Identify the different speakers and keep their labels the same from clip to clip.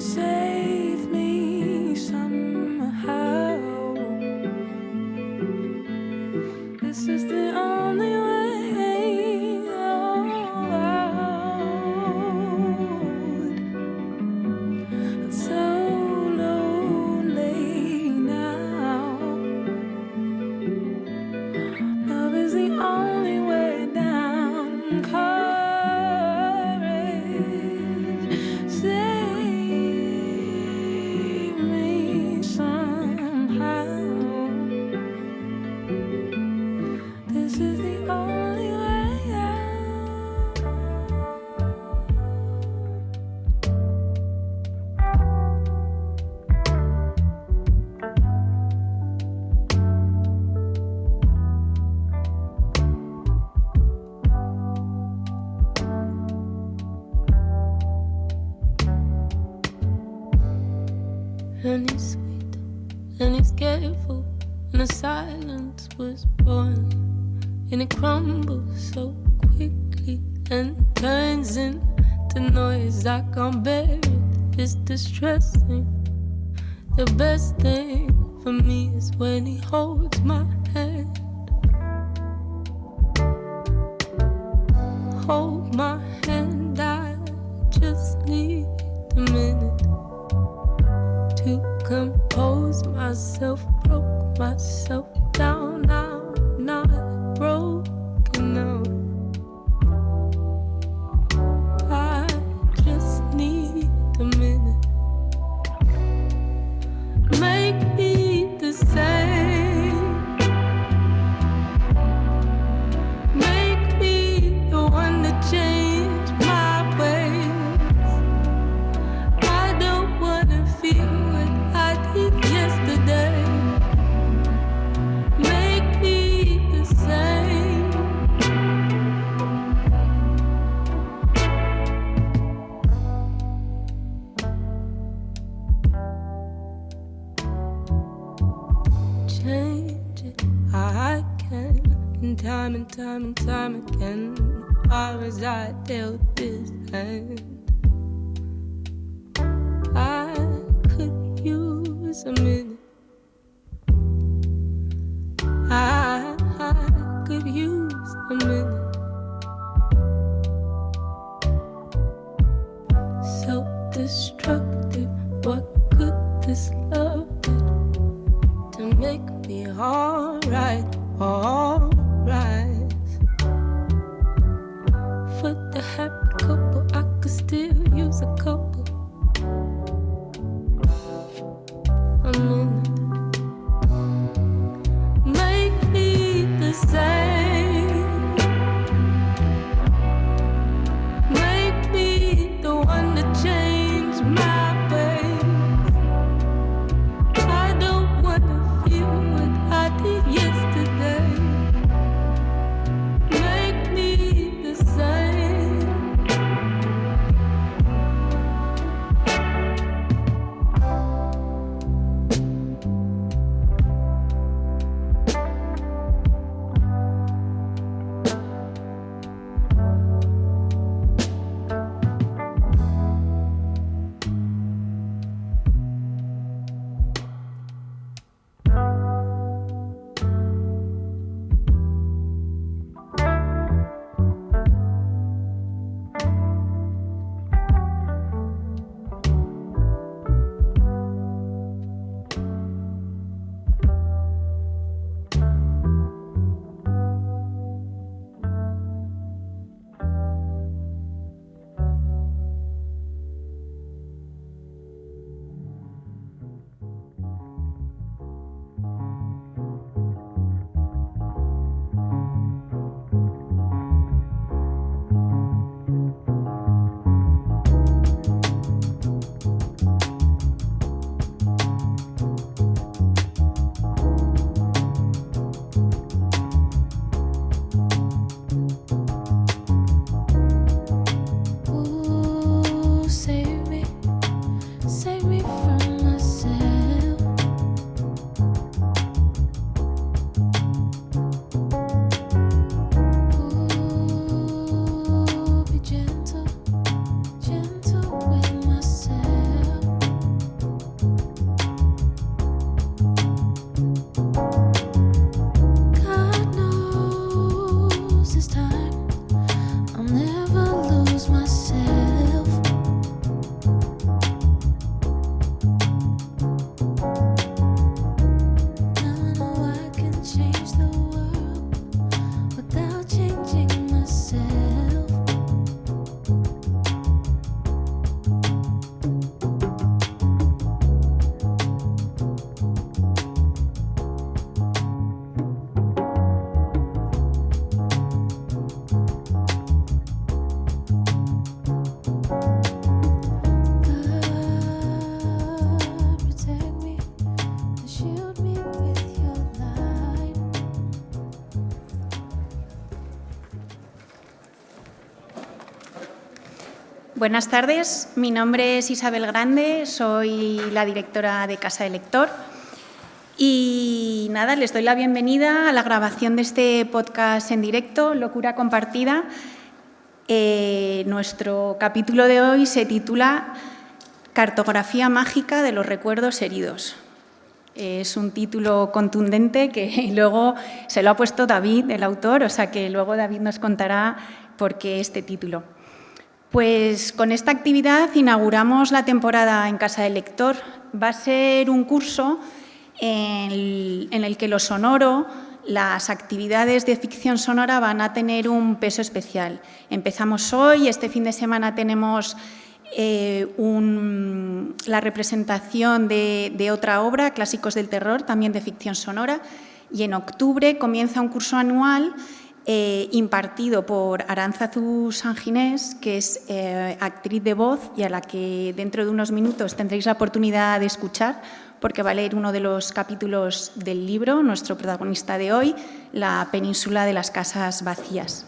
Speaker 1: Save me somehow. This is the only way out. It's so lonely now. Love is the only way down. Courage, save me somehow. This is the only way out. And he's sweet, and he's careful, and the silence was born. And it crumbles so quickly and turns into noise. I can't bear it, it's distressing. The best thing for me is when he holds my hand. Hold my hand, I just need a minute to compose myself. Broke myself down, I'm not broken now. I just need a minute. Make me the same. Make me the one to change my ways. I don't wanna feel what I did yesterday. Make me the same. Change it, I can. And time and time again, far as I dealt this hand, I could use a minute. I could use a minute. Self-destructive, what could this love do to make me alright, alright? For the happy couple, I could still use a couple. A minute. Make me the same. Make me the one to change my
Speaker 2: Buenas tardes, mi nombre es Isabel Grande, soy la directora de Casa del Lector y nada, les doy la bienvenida a la grabación de este podcast en directo, Locura Compartida. Nuestro capítulo de hoy se titula Cartografía mágica de los recuerdos heridos. Es un título contundente que luego se lo ha puesto David, el autor, o sea que luego David nos contará por qué este título. Pues con esta actividad inauguramos la temporada en Casa del Lector. Va a ser un curso en el que lo sonoro, las actividades de ficción sonora van a tener un peso especial. Empezamos hoy, este fin de semana tenemos la representación de otra obra, Clásicos del Terror, también de ficción sonora, y en octubre comienza un curso anual impartido por Arantzazu Sanginés, que es actriz de voz y a la que dentro de unos minutos tendréis la oportunidad de escuchar, porque va a leer uno de los capítulos del libro, nuestro protagonista de hoy, La península de las casas vacías.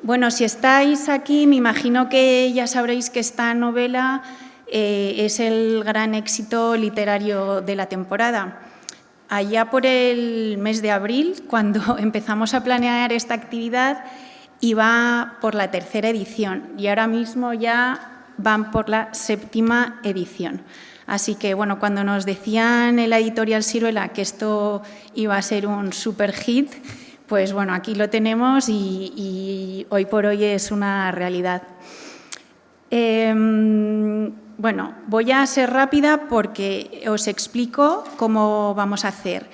Speaker 2: Bueno, si estáis aquí, me imagino que ya sabréis que esta novela es el gran éxito literario de la temporada. Allá por el mes de abril, cuando empezamos a planear esta actividad, iba por la 3ª edición y ahora mismo ya van por la 7ª edición. Así que, bueno, cuando nos decían en la editorial Siruela que esto iba a ser un super hit, pues bueno, aquí lo tenemos y hoy por hoy es una realidad. Bueno, voy a ser rápida porque os explico cómo vamos a hacer.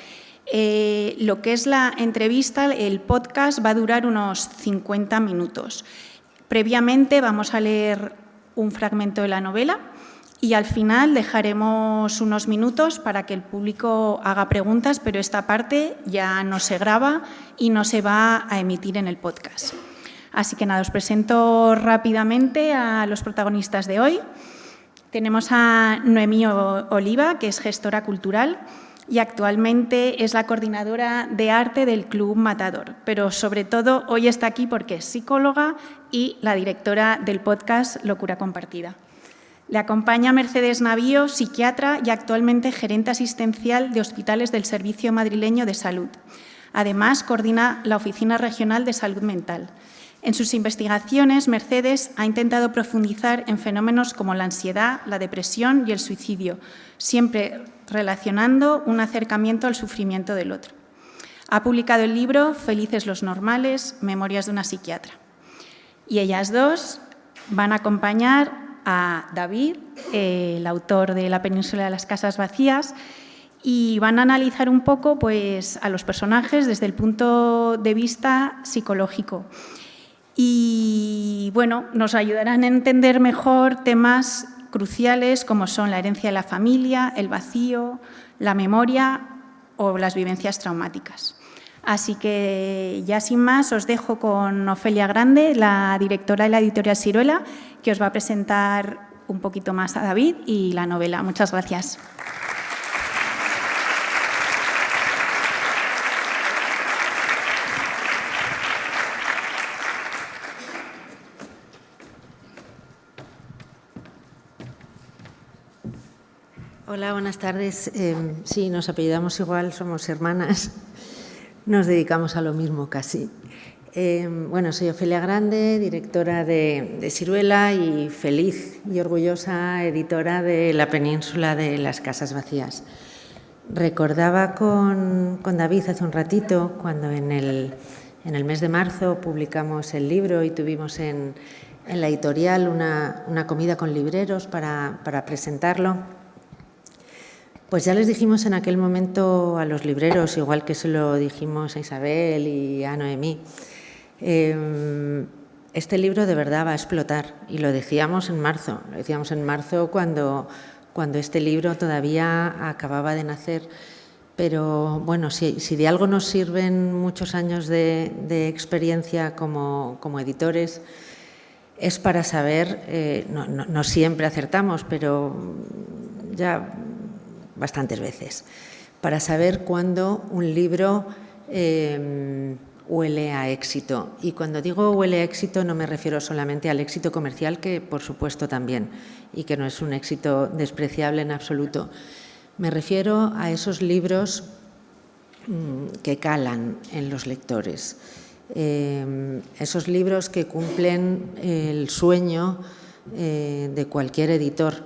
Speaker 2: Lo que es la entrevista, el podcast, va a durar unos 50 minutos. Previamente vamos a leer un fragmento de la novela y al final dejaremos unos minutos para que el público haga preguntas, pero esta parte ya no se graba y no se va a emitir en el podcast. Así que nada, os presento rápidamente a los protagonistas de hoy. Tenemos a Noemí Oliva, que es gestora cultural y actualmente es la coordinadora de arte del Club Matador, pero sobre todo hoy está aquí porque es psicóloga y la directora del podcast Locura Compartida. Le acompaña Mercedes Navío, psiquiatra y actualmente gerente asistencial de hospitales del Servicio Madrileño de Salud. Además, coordina la Oficina Regional de Salud Mental. En sus investigaciones, Mercedes ha intentado profundizar en fenómenos como la ansiedad, la depresión y el suicidio, siempre relacionando un acercamiento al sufrimiento del otro. Ha publicado el libro Felices los normales, memorias de una psiquiatra. Y ellas dos van a acompañar a David, el autor de La península de las casas vacías, y van a analizar un poco pues, a los personajes desde el punto de vista psicológico. Y bueno, nos ayudarán a entender mejor temas cruciales como son la herencia de la familia, el vacío, la memoria o las vivencias traumáticas. Así que ya sin más os dejo con Ofelia Grande, la directora de la editorial Siruela, que os va a presentar un poquito más a David y la novela. Muchas gracias.
Speaker 3: Hola, buenas tardes. Sí, nos apellidamos igual, somos hermanas, nos dedicamos a lo mismo casi. Bueno, soy Ofelia Grande, directora de Siruela y feliz y orgullosa editora de La península de las casas vacías. Recordaba con David hace un ratito, cuando en el mes de marzo publicamos el libro y tuvimos en la editorial una comida con libreros para presentarlo. Pues ya les dijimos en aquel momento a los libreros, igual que se lo dijimos a Isabel y a Noemí, este libro de verdad va a explotar, y lo decíamos en marzo. Lo decíamos en marzo cuando este libro todavía acababa de nacer. Pero bueno, si de algo nos sirven muchos años de experiencia como editores, es para saber, no siempre acertamos, pero ya bastantes veces, para saber cuándo un libro huele a éxito. Y cuando digo huele a éxito no me refiero solamente al éxito comercial, que por supuesto también, y que no es un éxito despreciable en absoluto. Me refiero a esos libros que calan en los lectores, esos libros que cumplen el sueño de cualquier editor,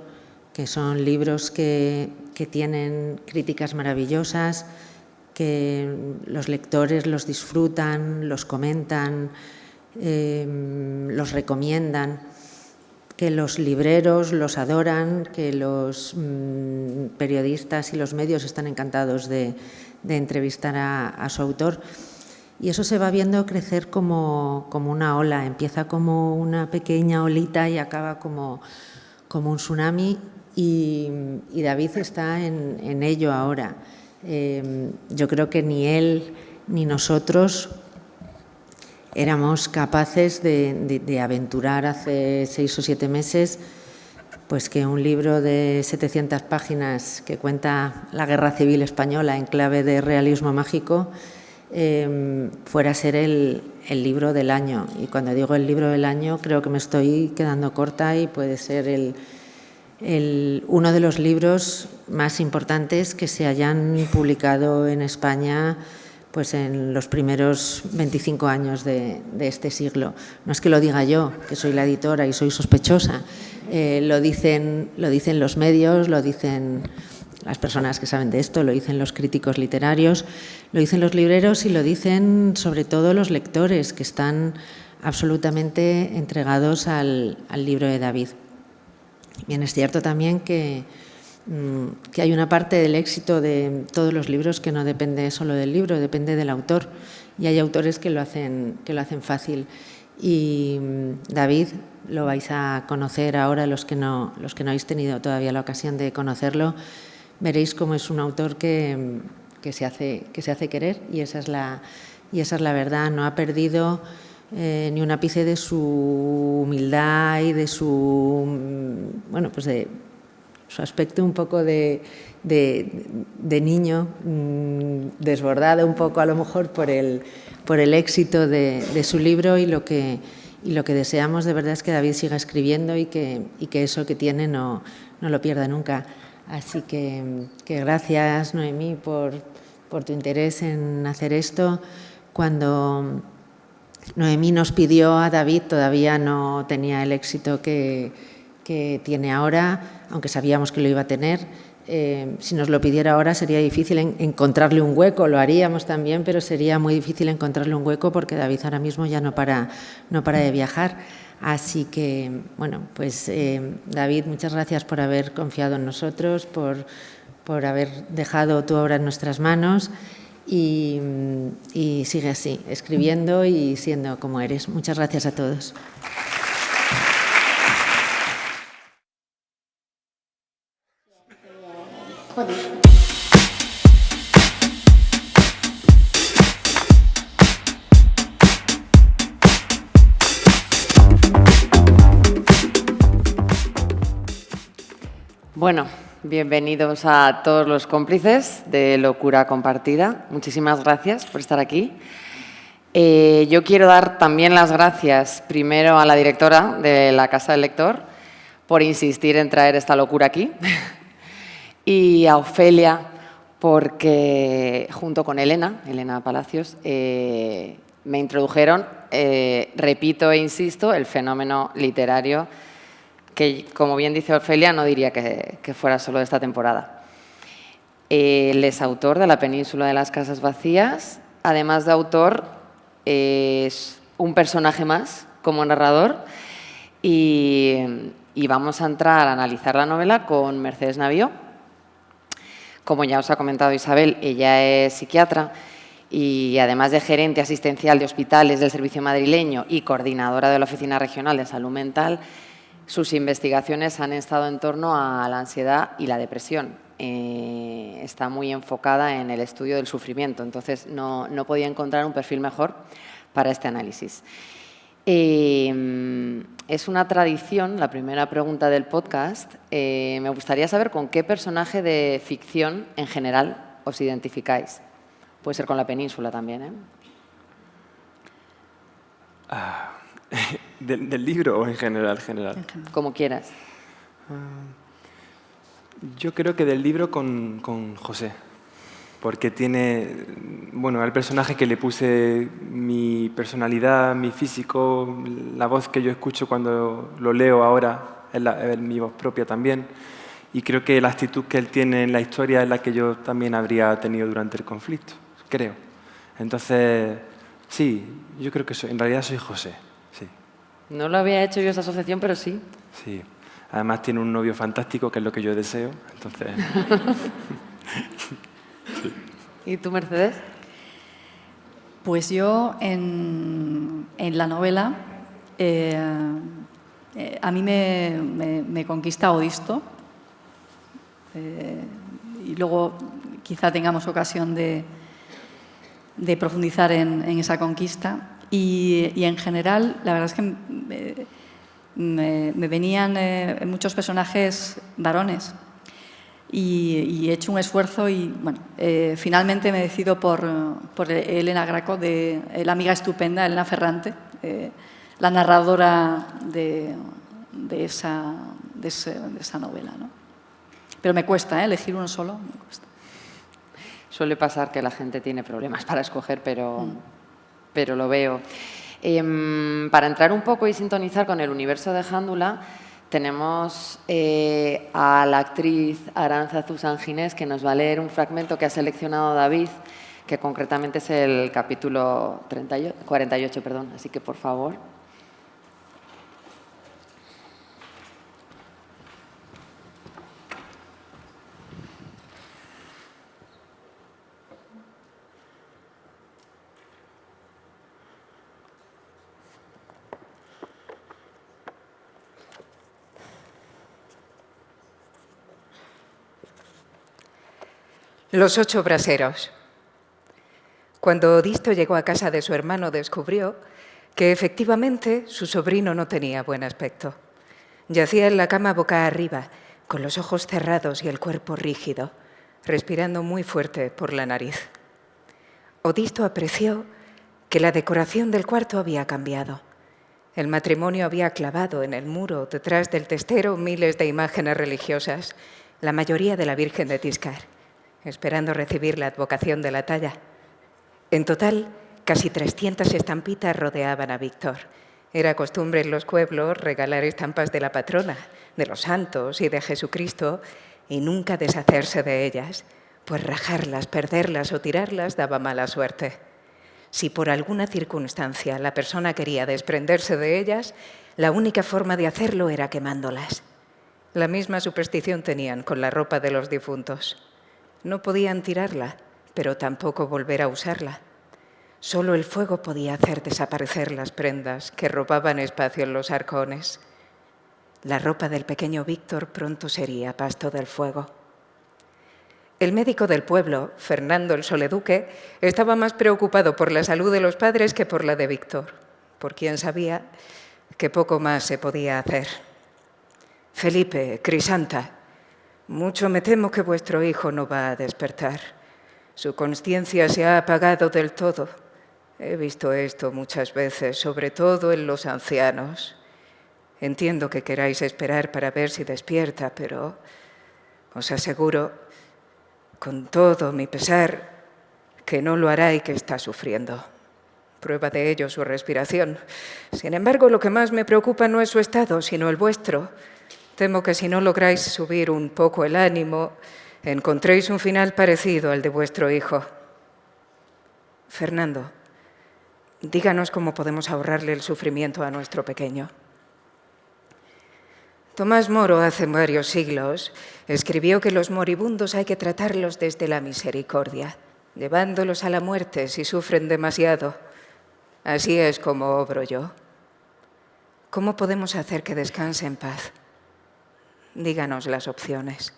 Speaker 3: que son libros que tienen críticas maravillosas, que los lectores los disfrutan, los comentan, los recomiendan, que los libreros los adoran, que los periodistas y los medios están encantados de entrevistar a su autor. Y eso se va viendo crecer como una ola, empieza como una pequeña olita y acaba como un tsunami, y David está en ello ahora. Yo creo que ni él ni nosotros éramos capaces de aventurar hace 6 o 7 meses pues que un libro de 700 páginas que cuenta la Guerra Civil Española en clave de realismo mágico fuera a ser el libro del año. Y cuando digo el libro del año creo que me estoy quedando corta, y puede ser uno de los libros más importantes que se hayan publicado en España pues en los primeros 25 años de este siglo. No es que lo diga yo, que soy la editora y soy sospechosa, lo dicen los medios, lo dicen las personas que saben de esto, lo dicen los críticos literarios, lo dicen los libreros y lo dicen sobre todo los lectores, que están absolutamente entregados al libro de David. Bien, es cierto también que hay una parte del éxito de todos los libros que no depende solo del libro, depende del autor, y hay autores que lo hacen fácil. Y David, lo vais a conocer ahora los que no habéis tenido todavía la ocasión de conocerlo, veréis cómo es un autor que se hace querer, y esa es la verdad. No ha perdido ni un ápice de su humildad y de su de su aspecto un poco de niño, desbordado un poco a lo mejor por el éxito de su libro, y lo que deseamos de verdad es que David siga escribiendo y que eso que tiene no lo pierda nunca. Así que gracias, Noemí, por tu interés en hacer esto. Cuando Noemí nos pidió a David, todavía no tenía el éxito que tiene ahora, aunque sabíamos que lo iba a tener. Si nos lo pidiera ahora sería difícil encontrarle un hueco, lo haríamos también, pero sería muy difícil encontrarle un hueco porque David ahora mismo ya no para de viajar. Así que, pues David, muchas gracias por haber confiado en nosotros, por haber dejado tu obra en nuestras manos, y sigue así, escribiendo y siendo como eres. Muchas gracias a todos.
Speaker 4: Bueno, bienvenidos a todos los cómplices de Locura Compartida. Muchísimas gracias por estar aquí. Yo quiero dar también las gracias primero a la directora de la Casa del Lector por insistir en traer esta locura aquí y a Ofelia porque junto con Elena Palacios me introdujeron, repito e insisto, el fenómeno literario que, como bien dice Ofelia, no diría que fuera solo de esta temporada. Él es autor de La península de las casas vacías. Además de autor, es un personaje más como narrador. Y vamos a entrar a analizar la novela con Mercedes Navío. Como ya os ha comentado Isabel, ella es psiquiatra y además de gerente asistencial de hospitales del Servicio Madrileño y coordinadora de la Oficina Regional de Salud Mental, sus investigaciones han estado en torno a la ansiedad y la depresión. Está muy enfocada en el estudio del sufrimiento, entonces no podía encontrar un perfil mejor para este análisis. Es una tradición, la primera pregunta del podcast. Me gustaría saber con qué personaje de ficción en general os identificáis. Puede ser con La península también,
Speaker 5: ¿Del libro o en general?
Speaker 4: Como quieras.
Speaker 5: Yo creo que del libro con José, porque tiene, bueno, al personaje que le puse mi personalidad, mi físico, la voz que yo escucho cuando lo leo ahora, es mi voz propia también, y creo que la actitud que él tiene en la historia es la que yo también habría tenido durante el conflicto, creo. Entonces, sí, yo creo que en realidad soy José, sí.
Speaker 4: No lo había hecho yo esa asociación, pero sí.
Speaker 5: Sí. Además tiene un novio fantástico, que es lo que yo deseo, entonces...
Speaker 4: Sí. ¿Y tú, Mercedes?
Speaker 6: Pues yo en la novela a mí me conquista Odisto y luego quizá tengamos ocasión de profundizar en esa conquista y en general la verdad es que me venían muchos personajes varones y he hecho un esfuerzo y bueno, finalmente me decido por Elena Graco, la amiga estupenda, Elena Ferrante, la narradora de esa novela, ¿no? Pero me cuesta, elegir uno solo, me cuesta.
Speaker 4: Suele pasar que la gente tiene problemas para escoger, pero lo veo. Para entrar un poco y sintonizar con el universo de Jándula, tenemos a la actriz Arantzazu Sanginés, que nos va a leer un fragmento que ha seleccionado David, que concretamente es el capítulo 48, perdón. Así que, por favor.
Speaker 7: Los 8 braseros. Cuando Odisto llegó a casa de su hermano, descubrió que efectivamente su sobrino no tenía buen aspecto. Yacía en la cama boca arriba, con los ojos cerrados y el cuerpo rígido, respirando muy fuerte por la nariz. Odisto apreció que la decoración del cuarto había cambiado. El matrimonio había clavado en el muro, detrás del testero, miles de imágenes religiosas, la mayoría de la Virgen de Tiscar, esperando recibir la advocación de la talla. En total, casi 300 estampitas rodeaban a Víctor. Era costumbre en los pueblos regalar estampas de la patrona, de los santos y de Jesucristo, y nunca deshacerse de ellas, pues rajarlas, perderlas o tirarlas daba mala suerte. Si por alguna circunstancia la persona quería desprenderse de ellas, la única forma de hacerlo era quemándolas. La misma superstición tenían con la ropa de los difuntos. No podían tirarla, pero tampoco volver a usarla. Solo el fuego podía hacer desaparecer las prendas que robaban espacio en los arcones. La ropa del pequeño Víctor pronto sería pasto del fuego. El médico del pueblo, Fernando el Soleduque, estaba más preocupado por la salud de los padres que por la de Víctor, por quien sabía que poco más se podía hacer. Felipe, Crisanta, mucho me temo que vuestro hijo no va a despertar. Su consciencia se ha apagado del todo. He visto esto muchas veces, sobre todo en los ancianos. Entiendo que queráis esperar para ver si despierta, pero os aseguro, con todo mi pesar, que no lo hará y que está sufriendo. Prueba de ello su respiración. Sin embargo, lo que más me preocupa no es su estado, sino el vuestro. Temo que si no lográis subir un poco el ánimo, encontréis un final parecido al de vuestro hijo. Fernando, díganos cómo podemos ahorrarle el sufrimiento a nuestro pequeño. Tomás Moro, hace varios siglos, escribió que los moribundos hay que tratarlos desde la misericordia, llevándolos a la muerte si sufren demasiado. Así es como obro yo. ¿Cómo podemos hacer que descanse en paz? Díganos las opciones.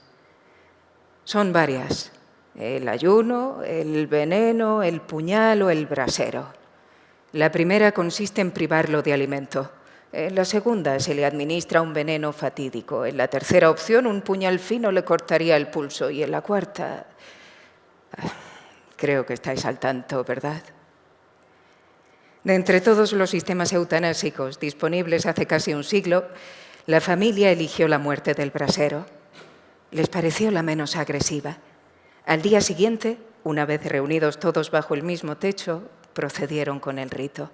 Speaker 7: Son varias. El ayuno, el veneno, el puñal o el brasero. La primera consiste en privarlo de alimento. En la segunda se le administra un veneno fatídico. En la tercera opción, un puñal fino le cortaría el pulso. Y en la cuarta... Creo que estáis al tanto, ¿verdad? De entre todos los sistemas eutanásicos disponibles hace casi un siglo, la familia eligió la muerte del brasero. Les pareció la menos agresiva. Al día siguiente, una vez reunidos todos bajo el mismo techo, procedieron con el rito.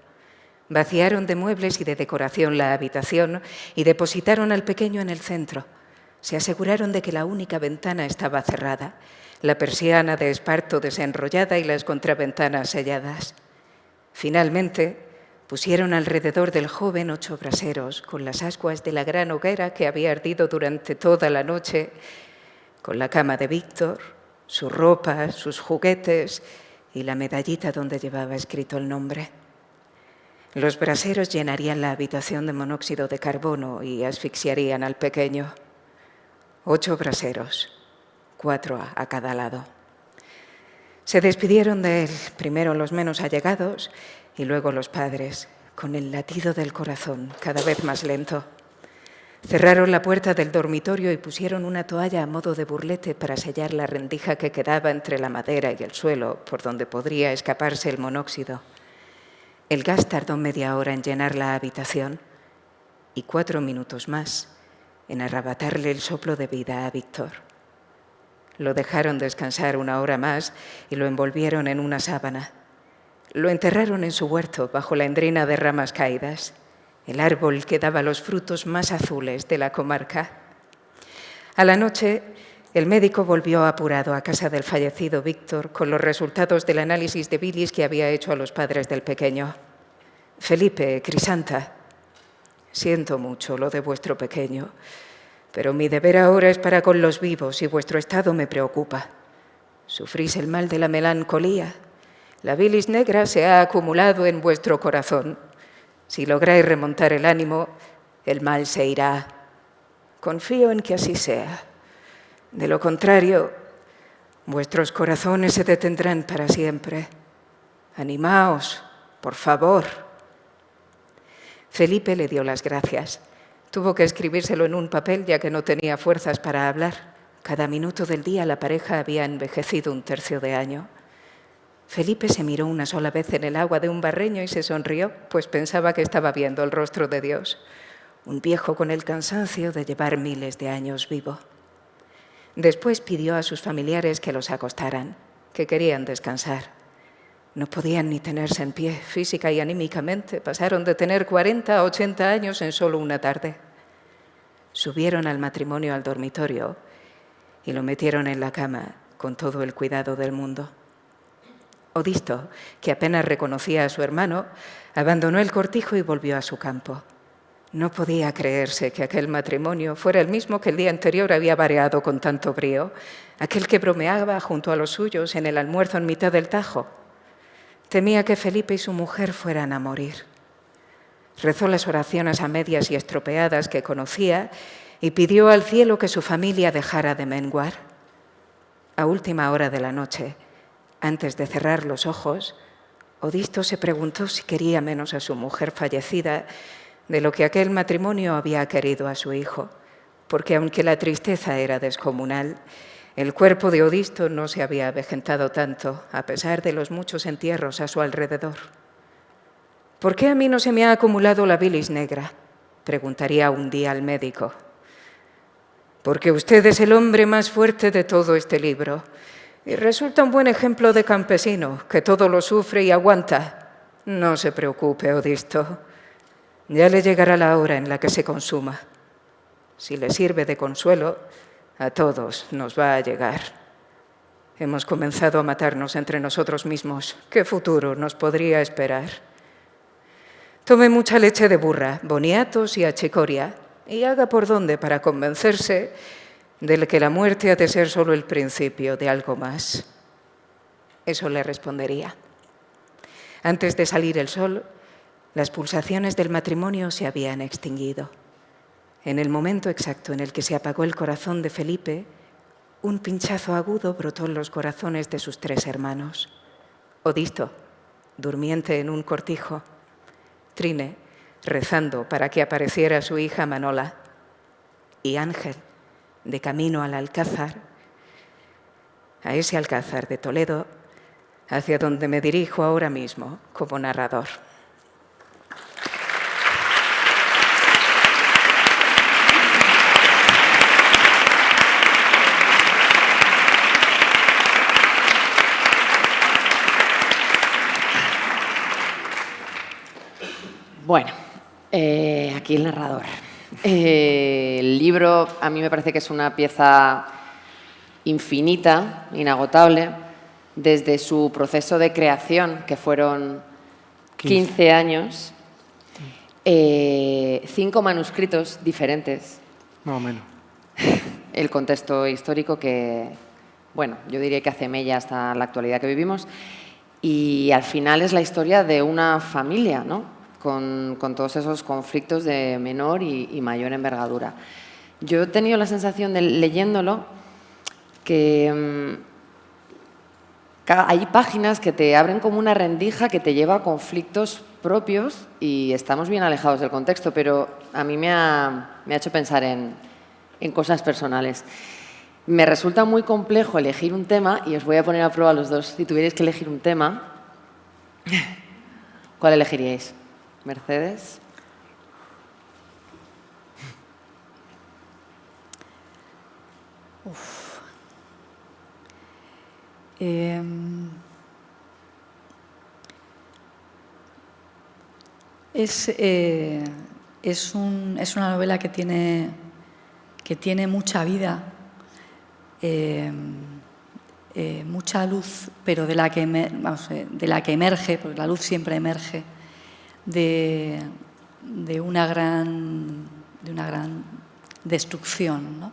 Speaker 7: Vaciaron de muebles y de decoración la habitación y depositaron al pequeño en el centro. Se aseguraron de que la única ventana estaba cerrada, la persiana de esparto desenrollada y las contraventanas selladas. Finalmente, pusieron alrededor del joven 8 braseros con las ascuas de la gran hoguera que había ardido durante toda la noche, con la cama de Víctor, su ropa, sus juguetes y la medallita donde llevaba escrito el nombre. Los braseros llenarían la habitación de monóxido de carbono y asfixiarían al pequeño. 8 braseros, 4 a cada lado. Se despidieron de él, primero los menos allegados y luego los padres, con el latido del corazón cada vez más lento. Cerraron la puerta del dormitorio y pusieron una toalla a modo de burlete para sellar la rendija que quedaba entre la madera y el suelo, por donde podría escaparse el monóxido. El gas tardó media hora en llenar la habitación y 4 minutos más en arrebatarle el soplo de vida a Víctor. Lo dejaron descansar 1 hora más y lo envolvieron en una sábana. Lo enterraron en su huerto bajo la endrina de ramas caídas, el árbol que daba los frutos más azules de la comarca. A la noche, el médico volvió apurado a casa del fallecido Víctor con los resultados del análisis de bilis que había hecho a los padres del pequeño. Felipe, Crisanta, siento mucho lo de vuestro pequeño, pero mi deber ahora es para con los vivos y vuestro estado me preocupa. Sufrís el mal de la melancolía. La bilis negra se ha acumulado en vuestro corazón. Si lográis remontar el ánimo, el mal se irá. Confío en que así sea. De lo contrario, vuestros corazones se detendrán para siempre. Animaos, por favor. Felipe le dio las gracias. Tuvo que escribírselo en un papel ya que no tenía fuerzas para hablar. Cada minuto del día la pareja había envejecido 1/3 de año. Felipe se miró una sola vez en el agua de un barreño y se sonrió, pues pensaba que estaba viendo el rostro de Dios, un viejo con el cansancio de llevar miles de años vivo. Después pidió a sus familiares que los acostaran, que querían descansar. No podían ni tenerse en pie, física y anímicamente. Pasaron de tener 40 a 80 años en solo una tarde. Subieron al matrimonio al dormitorio y lo metieron en la cama con todo el cuidado del mundo. Odisto, que apenas reconocía a su hermano, abandonó el cortijo y volvió a su campo. No podía creerse que aquel matrimonio fuera el mismo que el día anterior había variado con tanto brío, aquel que bromeaba junto a los suyos en el almuerzo en mitad del Tajo. Temía que Felipe y su mujer fueran a morir. Rezó las oraciones a medias y estropeadas que conocía y pidió al cielo que su familia dejara de menguar. A última hora de la noche, antes de cerrar los ojos, Odisto se preguntó si quería menos a su mujer fallecida de lo que aquel matrimonio había querido a su hijo, porque aunque la tristeza era descomunal, el cuerpo de Odisto no se había avejentado tanto, a pesar de los muchos entierros a su alrededor. ¿Por qué a mí no se me ha acumulado la bilis negra?, preguntaría un día al médico. Porque usted es el hombre más fuerte de todo este libro y resulta un buen ejemplo de campesino, que todo lo sufre y aguanta. No se preocupe, Odisto. Ya le llegará la hora en la que se consuma. Si le sirve de consuelo, a todos nos va a llegar. Hemos comenzado a matarnos entre nosotros mismos. ¿Qué futuro nos podría esperar? Tome mucha leche de burra, boniatos y achicoria y haga por donde para convencerse de que la muerte ha de ser solo el principio de algo más. Eso le respondería. Antes de salir el sol, las pulsaciones del matrimonio se habían extinguido. En el momento exacto en el que se apagó el corazón de Felipe, un pinchazo agudo brotó en los corazones de sus 3 hermanos. Odisto, durmiente en un cortijo. Trine, rezando para que apareciera su hija Manola. Y Ángel, de camino al Alcázar, a ese Alcázar de Toledo, hacia donde me dirijo ahora mismo como narrador.
Speaker 4: Bueno, aquí el narrador. El libro a mí me parece que es una pieza infinita, inagotable, desde su proceso de creación, que fueron 15 años, 5 manuscritos diferentes.
Speaker 5: Más o menos.
Speaker 4: El contexto histórico que, bueno, yo diría que hace mella hasta la actualidad que vivimos. Y al final es la historia de una familia, ¿no? Con todos esos conflictos de menor y mayor envergadura. Yo he tenido la sensación, leyéndolo, que hay páginas que te abren como una rendija que te lleva a conflictos propios y estamos bien alejados del contexto, pero a mí me ha hecho pensar en cosas personales. Me resulta muy complejo elegir un tema y os voy a poner a prueba a los dos. Si tuvierais que elegir un tema, ¿cuál elegiríais? Mercedes.
Speaker 6: Es una novela que tiene mucha vida, mucha luz, pero de la que emerge, porque la luz siempre emerge, de una gran destrucción, ¿no?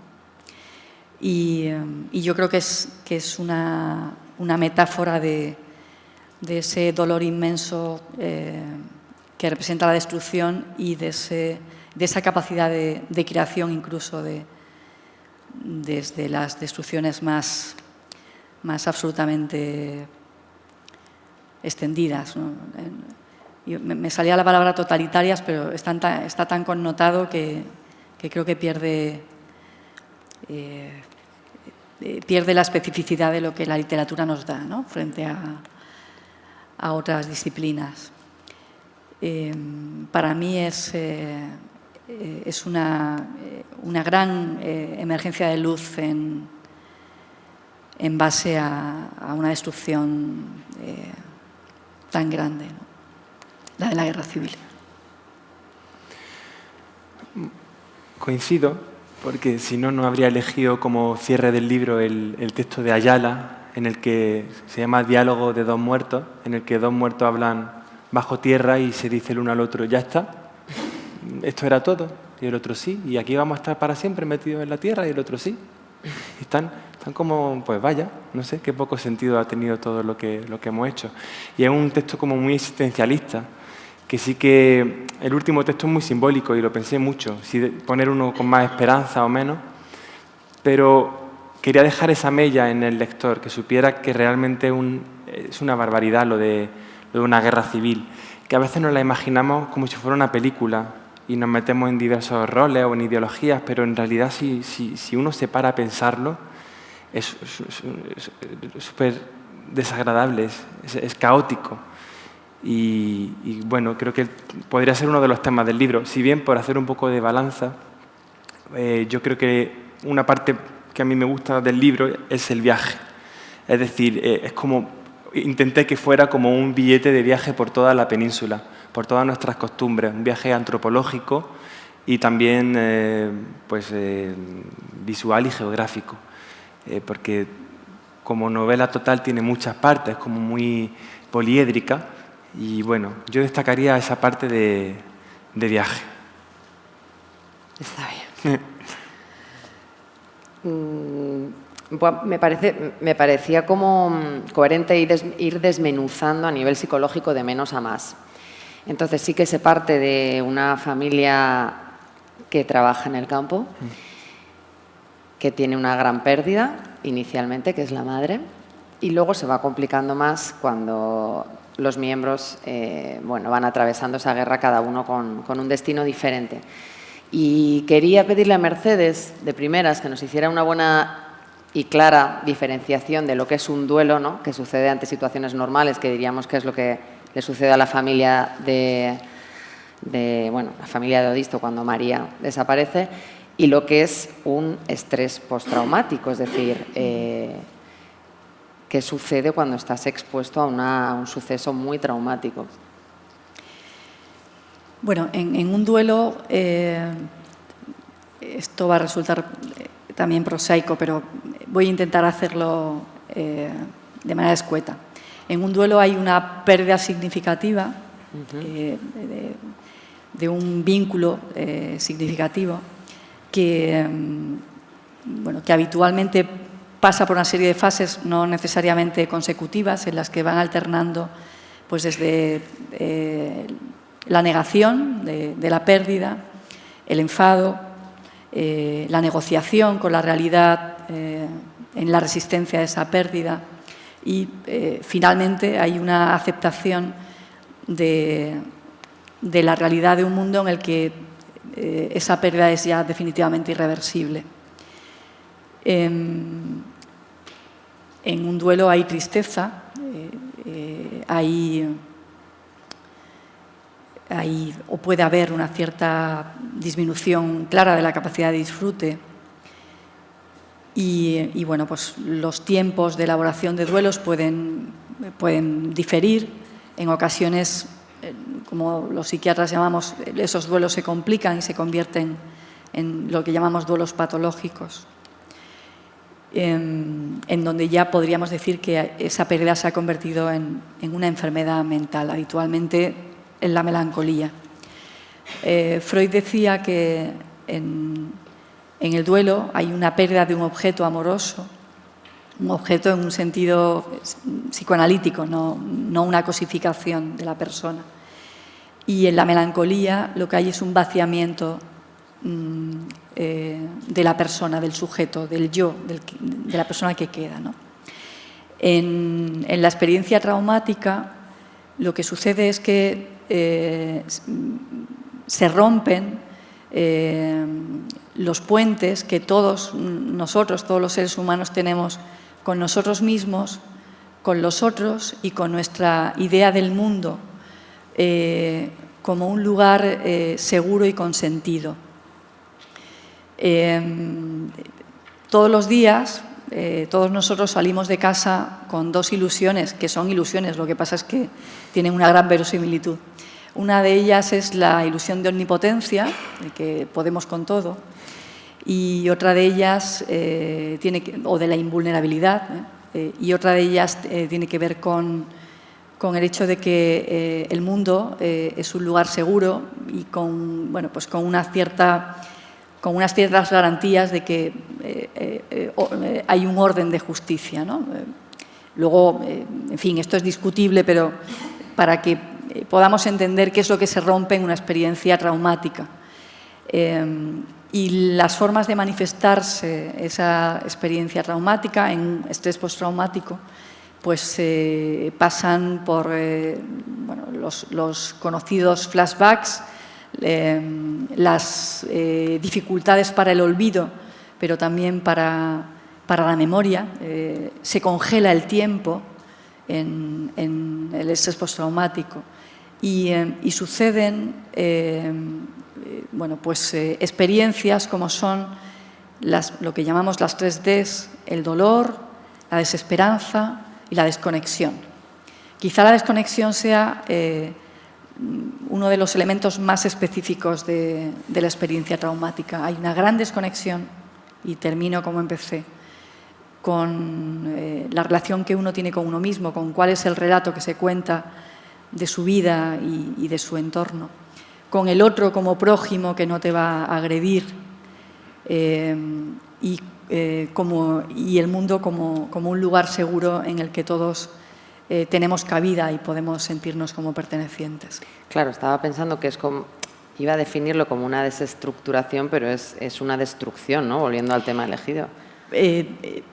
Speaker 6: Y yo creo que es una metáfora de ese dolor inmenso que representa la destrucción y de esa capacidad de creación, incluso desde las destrucciones más absolutamente extendidas, ¿no? Me salía la palabra totalitarias, pero está tan connotado que creo que pierde la especificidad de lo que la literatura nos da, ¿no? Frente a otras disciplinas. Para mí es una gran emergencia de luz en base a una destrucción tan grande, ¿no? La de la guerra civil.
Speaker 5: Coincido, porque si no, no habría elegido como cierre del libro el texto de Ayala, en el que se llama Diálogo de dos muertos, en el que dos muertos hablan bajo tierra y se dice el uno al otro, ya está, esto era todo, y el otro sí, y aquí vamos a estar para siempre metidos en la tierra, y el otro sí. Y están como, pues vaya, no sé, qué poco sentido ha tenido todo lo que hemos hecho. Y es un texto como muy existencialista, que sí que el último texto es muy simbólico y lo pensé mucho, si poner uno con más esperanza o menos, pero quería dejar esa mella en el lector, que supiera que realmente es una barbaridad lo de una guerra civil, que a veces nos la imaginamos como si fuera una película y nos metemos en diversos roles o en ideologías, pero en realidad si uno se para a pensarlo, es súper desagradable, es caótico. Y bueno, creo que podría ser uno de los temas del libro. Si bien, por hacer un poco de balanza, yo creo que una parte que a mí me gusta del libro es el viaje. Es decir, es como intenté que fuera como un billete de viaje por toda la península, por todas nuestras costumbres, un viaje antropológico y también visual y geográfico, porque como novela total tiene muchas partes, como muy poliédrica. Y bueno, yo destacaría esa parte de viaje.
Speaker 4: Está bien. Me parecía como coherente ir desmenuzando a nivel psicológico de menos a más. Entonces sí que se parte de una familia que trabaja en el campo, que tiene una gran pérdida inicialmente, que es la madre, y luego se va complicando más cuando los miembros van atravesando esa guerra cada uno con un destino diferente. Y quería pedirle a Mercedes, de primeras, que nos hiciera una buena y clara diferenciación de lo que es un duelo, ¿no?, que sucede ante situaciones normales, que diríamos que es lo que le sucede a la familia la familia de Odisto cuando María desaparece, y lo que es un estrés postraumático, es decir, qué sucede cuando estás expuesto a un suceso muy traumático.
Speaker 6: Bueno, en un duelo, esto va a resultar también prosaico, pero voy a intentar hacerlo de manera escueta. En un duelo hay una pérdida significativa de un vínculo significativo que habitualmente pasa por una serie de fases no necesariamente consecutivas, en las que van alternando pues desde la negación de la pérdida, el enfado, la negociación con la realidad en la resistencia a esa pérdida y finalmente hay una aceptación de la realidad de un mundo en el que esa pérdida es ya definitivamente irreversible. En un duelo hay tristeza, o puede haber una cierta disminución clara de la capacidad de disfrute. Y bueno, pues los tiempos de elaboración de duelos pueden diferir. En ocasiones, como los psiquiatras llamamos, esos duelos se complican y se convierten en lo que llamamos duelos patológicos, en donde ya podríamos decir que esa pérdida se ha convertido en una enfermedad mental, habitualmente en la melancolía. Freud decía que en el duelo hay una pérdida de un objeto amoroso, un objeto en un sentido psicoanalítico, no una cosificación de la persona. Y en la melancolía lo que hay es un vaciamiento de la persona, del sujeto, del yo, de la persona que queda, ¿no? En la experiencia traumática lo que sucede es que se rompen los puentes que todos nosotros, todos los seres humanos tenemos con nosotros mismos, con los otros y con nuestra idea del mundo como un lugar seguro y consentido. Todos los días, todos nosotros salimos de casa con dos ilusiones, que son ilusiones, lo que pasa es que tienen una gran verosimilitud. Una de ellas es la ilusión de omnipotencia, de que podemos con todo, y otra de ellas o de la invulnerabilidad, y otra de ellas tiene que ver con el hecho de que el mundo es un lugar seguro y con unas ciertas garantías de que hay un orden de justicia, ¿no? Luego, en fin, esto es discutible, pero para que podamos entender qué es lo que se rompe en una experiencia traumática. Y las formas de manifestarse esa experiencia traumática en estrés postraumático pues pasan por los conocidos flashbacks, las dificultades para el olvido, pero también para la memoria. Se congela el tiempo en el estrés postraumático y suceden experiencias como son lo que llamamos las 3Ds, el dolor, la desesperanza y la desconexión. Quizá la desconexión sea uno de los elementos más específicos de la experiencia traumática. Hay una gran desconexión, y termino como empecé, con la relación que uno tiene con uno mismo, con cuál es el relato que se cuenta de su vida y de su entorno, con el otro como prójimo que no te va a agredir, y el mundo como un lugar seguro en el que todos tenemos cabida y podemos sentirnos como pertenecientes.
Speaker 4: Claro, estaba pensando que iba a definirlo como una desestructuración, pero es una destrucción, ¿no? Volviendo al tema elegido.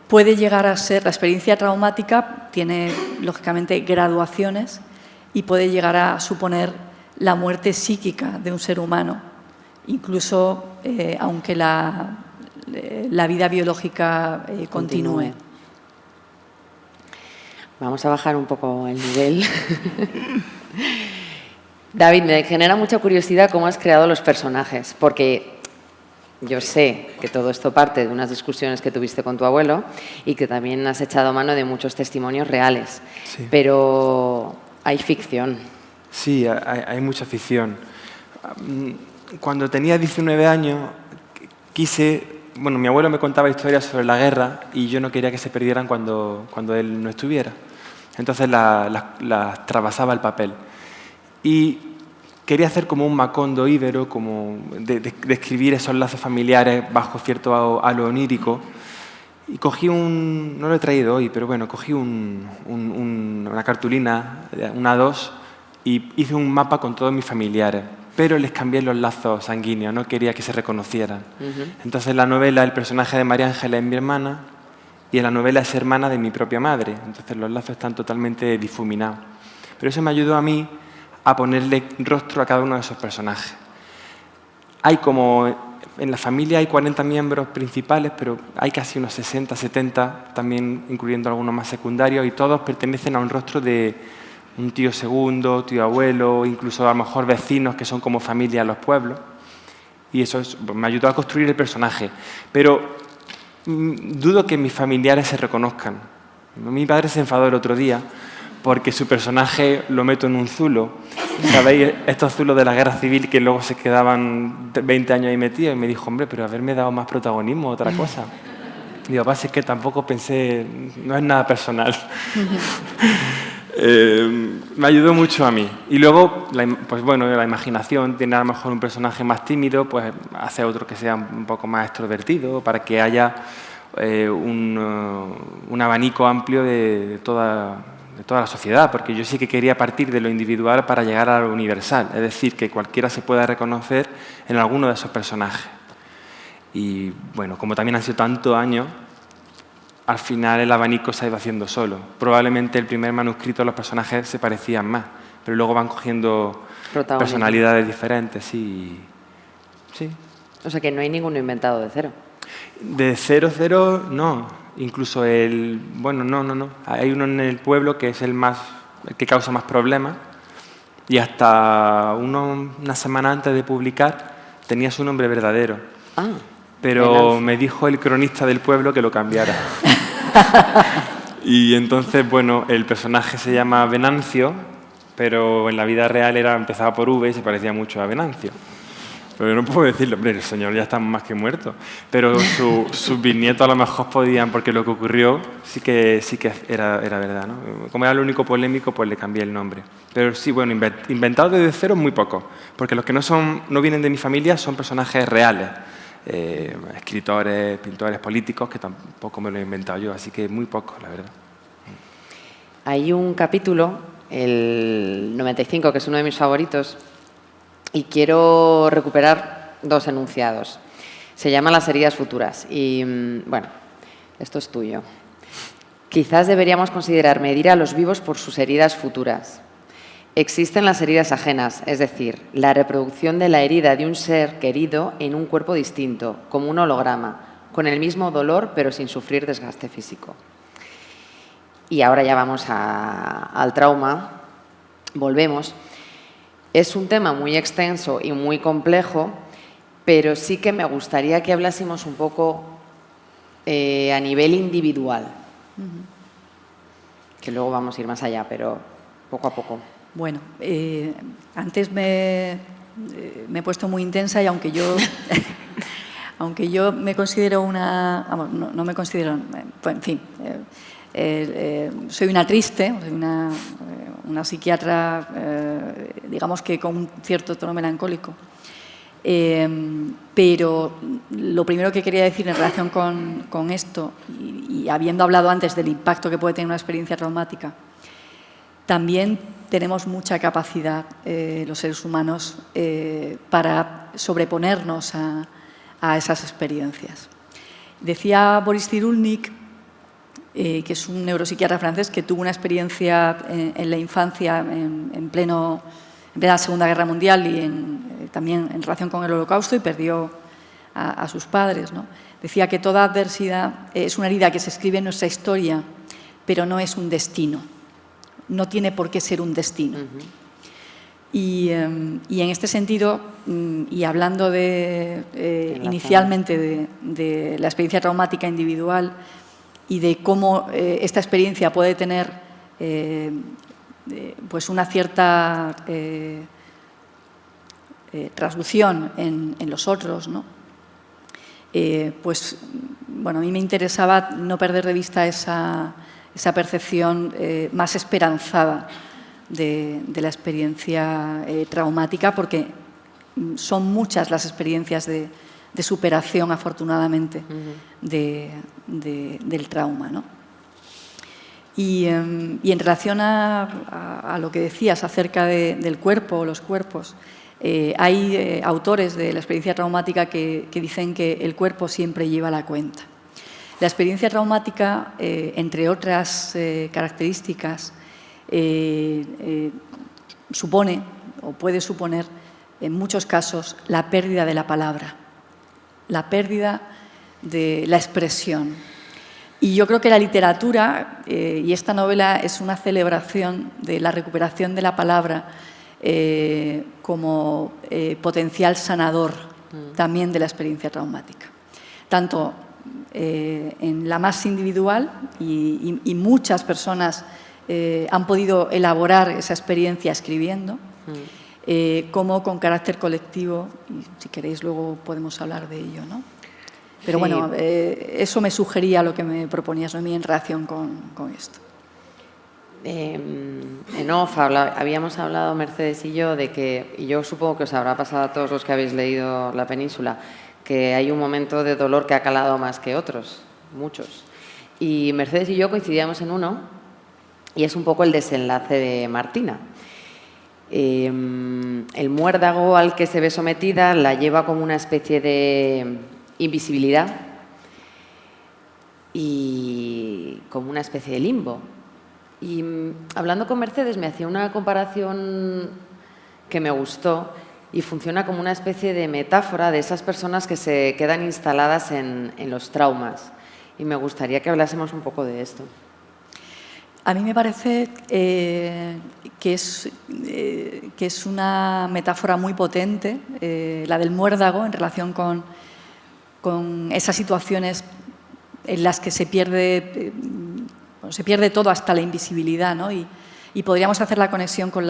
Speaker 6: Puede llegar a ser, la experiencia traumática tiene, lógicamente, graduaciones y puede llegar a suponer la muerte psíquica de un ser humano, incluso aunque la vida biológica continúe.
Speaker 4: Vamos a bajar un poco el nivel. David, me genera mucha curiosidad cómo has creado los personajes, porque yo sé que todo esto parte de unas discusiones que tuviste con tu abuelo y que también has echado mano de muchos testimonios reales, sí. Pero hay ficción.
Speaker 5: Sí, hay mucha ficción. cuando tenía 19 años, mi abuelo me contaba historias sobre la guerra y yo no quería que se perdieran cuando él no estuviera. Entonces las trabasaba el papel. Y quería hacer como un Macondo íbero, como de escribir esos lazos familiares bajo cierto halo onírico. Y cogí no lo he traído hoy, pero bueno, cogí una cartulina, una A2, y hice un mapa con todos mis familiares, pero les cambié los lazos sanguíneos, no quería que se reconocieran. Entonces en la novela el personaje de María Ángela es mi hermana y en la novela es hermana de mi propia madre, entonces los lazos están totalmente difuminados. Pero eso me ayudó a mí a ponerle rostro a cada uno de esos personajes. En la familia hay 40 miembros principales, pero hay casi unos 60, 70, también incluyendo algunos más secundarios, y todos pertenecen a un rostro de un tío segundo, tío abuelo, incluso a lo mejor vecinos que son como familia en los pueblos. Y eso me ayudó a construir el personaje. Pero dudo que mis familiares se reconozcan. Mi padre se enfadó el otro día porque su personaje lo meto en un zulo. ¿Sabéis? Estos zulos de la guerra civil que luego se quedaban 20 años ahí metidos. Y me dijo, hombre, pero haberme dado más protagonismo, otra cosa. Y digo, es que tampoco pensé, no es nada personal. Me ayudó mucho a mí. Y luego, la imaginación tiene a lo mejor un personaje más tímido, pues hace otro que sea un poco más extrovertido, para que haya un abanico amplio de toda la sociedad, porque yo sí que quería partir de lo individual para llegar a lo universal, es decir, que cualquiera se pueda reconocer en alguno de esos personajes. Y bueno, como también han sido tantos años, al final el abanico se ha ido haciendo solo. Probablemente el primer manuscrito los personajes se parecían más, pero luego van cogiendo personalidades diferentes. Sí.
Speaker 4: O sea que no hay ninguno inventado de cero.
Speaker 5: De cero, no. Incluso no. Hay uno en el pueblo que es el que causa más problemas y hasta una semana antes de publicar tenía su nombre verdadero. Pero me dijo el cronista del pueblo que lo cambiara. Y entonces, el personaje se llama Venancio, pero en la vida real empezaba por V y se parecía mucho a Venancio. Pero yo no puedo decirlo, hombre, el señor ya está más que muerto. Pero sus bisnietos a lo mejor podían, porque lo que ocurrió sí que era verdad, ¿no? Como era lo único polémico, pues le cambié el nombre. Pero sí, inventados desde cero muy pocos, porque los que no vienen de mi familia son personajes reales. Escritores, pintores, políticos, que tampoco me lo he inventado yo, así que muy pocos, la verdad.
Speaker 4: Hay un capítulo, el 95, que es uno de mis favoritos, y quiero recuperar dos enunciados. Se llama Las heridas futuras y, esto es tuyo. Quizás deberíamos considerar medir a los vivos por sus heridas futuras. Existen las heridas ajenas, es decir, la reproducción de la herida de un ser querido en un cuerpo distinto, como un holograma, con el mismo dolor pero sin sufrir desgaste físico. Y ahora ya vamos al trauma, volvemos. Es un tema muy extenso y muy complejo, pero sí que me gustaría que hablásemos un poco a nivel individual, que luego vamos a ir más allá, pero poco a poco.
Speaker 6: Bueno, antes me he puesto muy intensa y aunque yo me considero no me considero, en fin, soy una triste, soy una psiquiatra, digamos que con un cierto tono melancólico. Pero lo primero que quería decir en relación con esto, y habiendo hablado antes del impacto que puede tener una experiencia traumática, también tenemos mucha capacidad, los seres humanos, para sobreponernos a esas experiencias. Decía Boris Cyrulnik, que es un neuropsiquiatra francés que tuvo una experiencia en la infancia en plena Segunda Guerra Mundial y también en relación con el Holocausto y perdió a sus padres, ¿no? Decía que toda adversidad es una herida que se escribe en nuestra historia, pero no es un destino. No tiene por qué ser un destino. Y en este sentido, y hablando inicialmente de la experiencia traumática individual y de cómo esta experiencia puede tener pues una cierta traslación en los otros, ¿no? Pues, bueno, a mí me interesaba no perder de vista esa percepción más esperanzada de la experiencia traumática, porque son muchas las experiencias de superación, afortunadamente, del trauma, ¿no? Y en relación a lo que decías acerca del cuerpo o los cuerpos, hay autores de la experiencia traumática que dicen que el cuerpo siempre lleva la cuenta. La experiencia traumática, entre otras características, supone o puede suponer en muchos casos la pérdida de la palabra, la pérdida de la expresión. Y yo creo que la literatura y esta novela es una celebración de la recuperación de la palabra como potencial sanador también de la experiencia traumática. Tanto en la más individual, y muchas personas han podido elaborar esa experiencia escribiendo, como con carácter colectivo, y si queréis luego podemos hablar de ello, ¿no? Pero
Speaker 4: sí.
Speaker 6: bueno, eso me sugería lo que me proponías, Noemí, en relación con esto.
Speaker 4: En off habíamos hablado, Mercedes y yo, de que, y yo supongo que os habrá pasado a todos los que habéis leído La Península, que hay un momento de dolor que ha calado más que otros, muchos. Y Mercedes y yo coincidíamos en uno, y es un poco el desenlace de Martina. El muérdago al que se ve sometida la lleva como una especie de invisibilidad y como una especie de limbo. Y hablando con Mercedes me hacía una comparación que me gustó y funciona como una especie de metáfora de esas personas que se quedan instaladas en los traumas. Y me gustaría que hablásemos un poco de esto.
Speaker 6: A mí me parece que es una metáfora muy potente, la del muérdago, en relación con esas situaciones en las que se pierde todo hasta la invisibilidad, ¿no? Y podríamos hacer la conexión con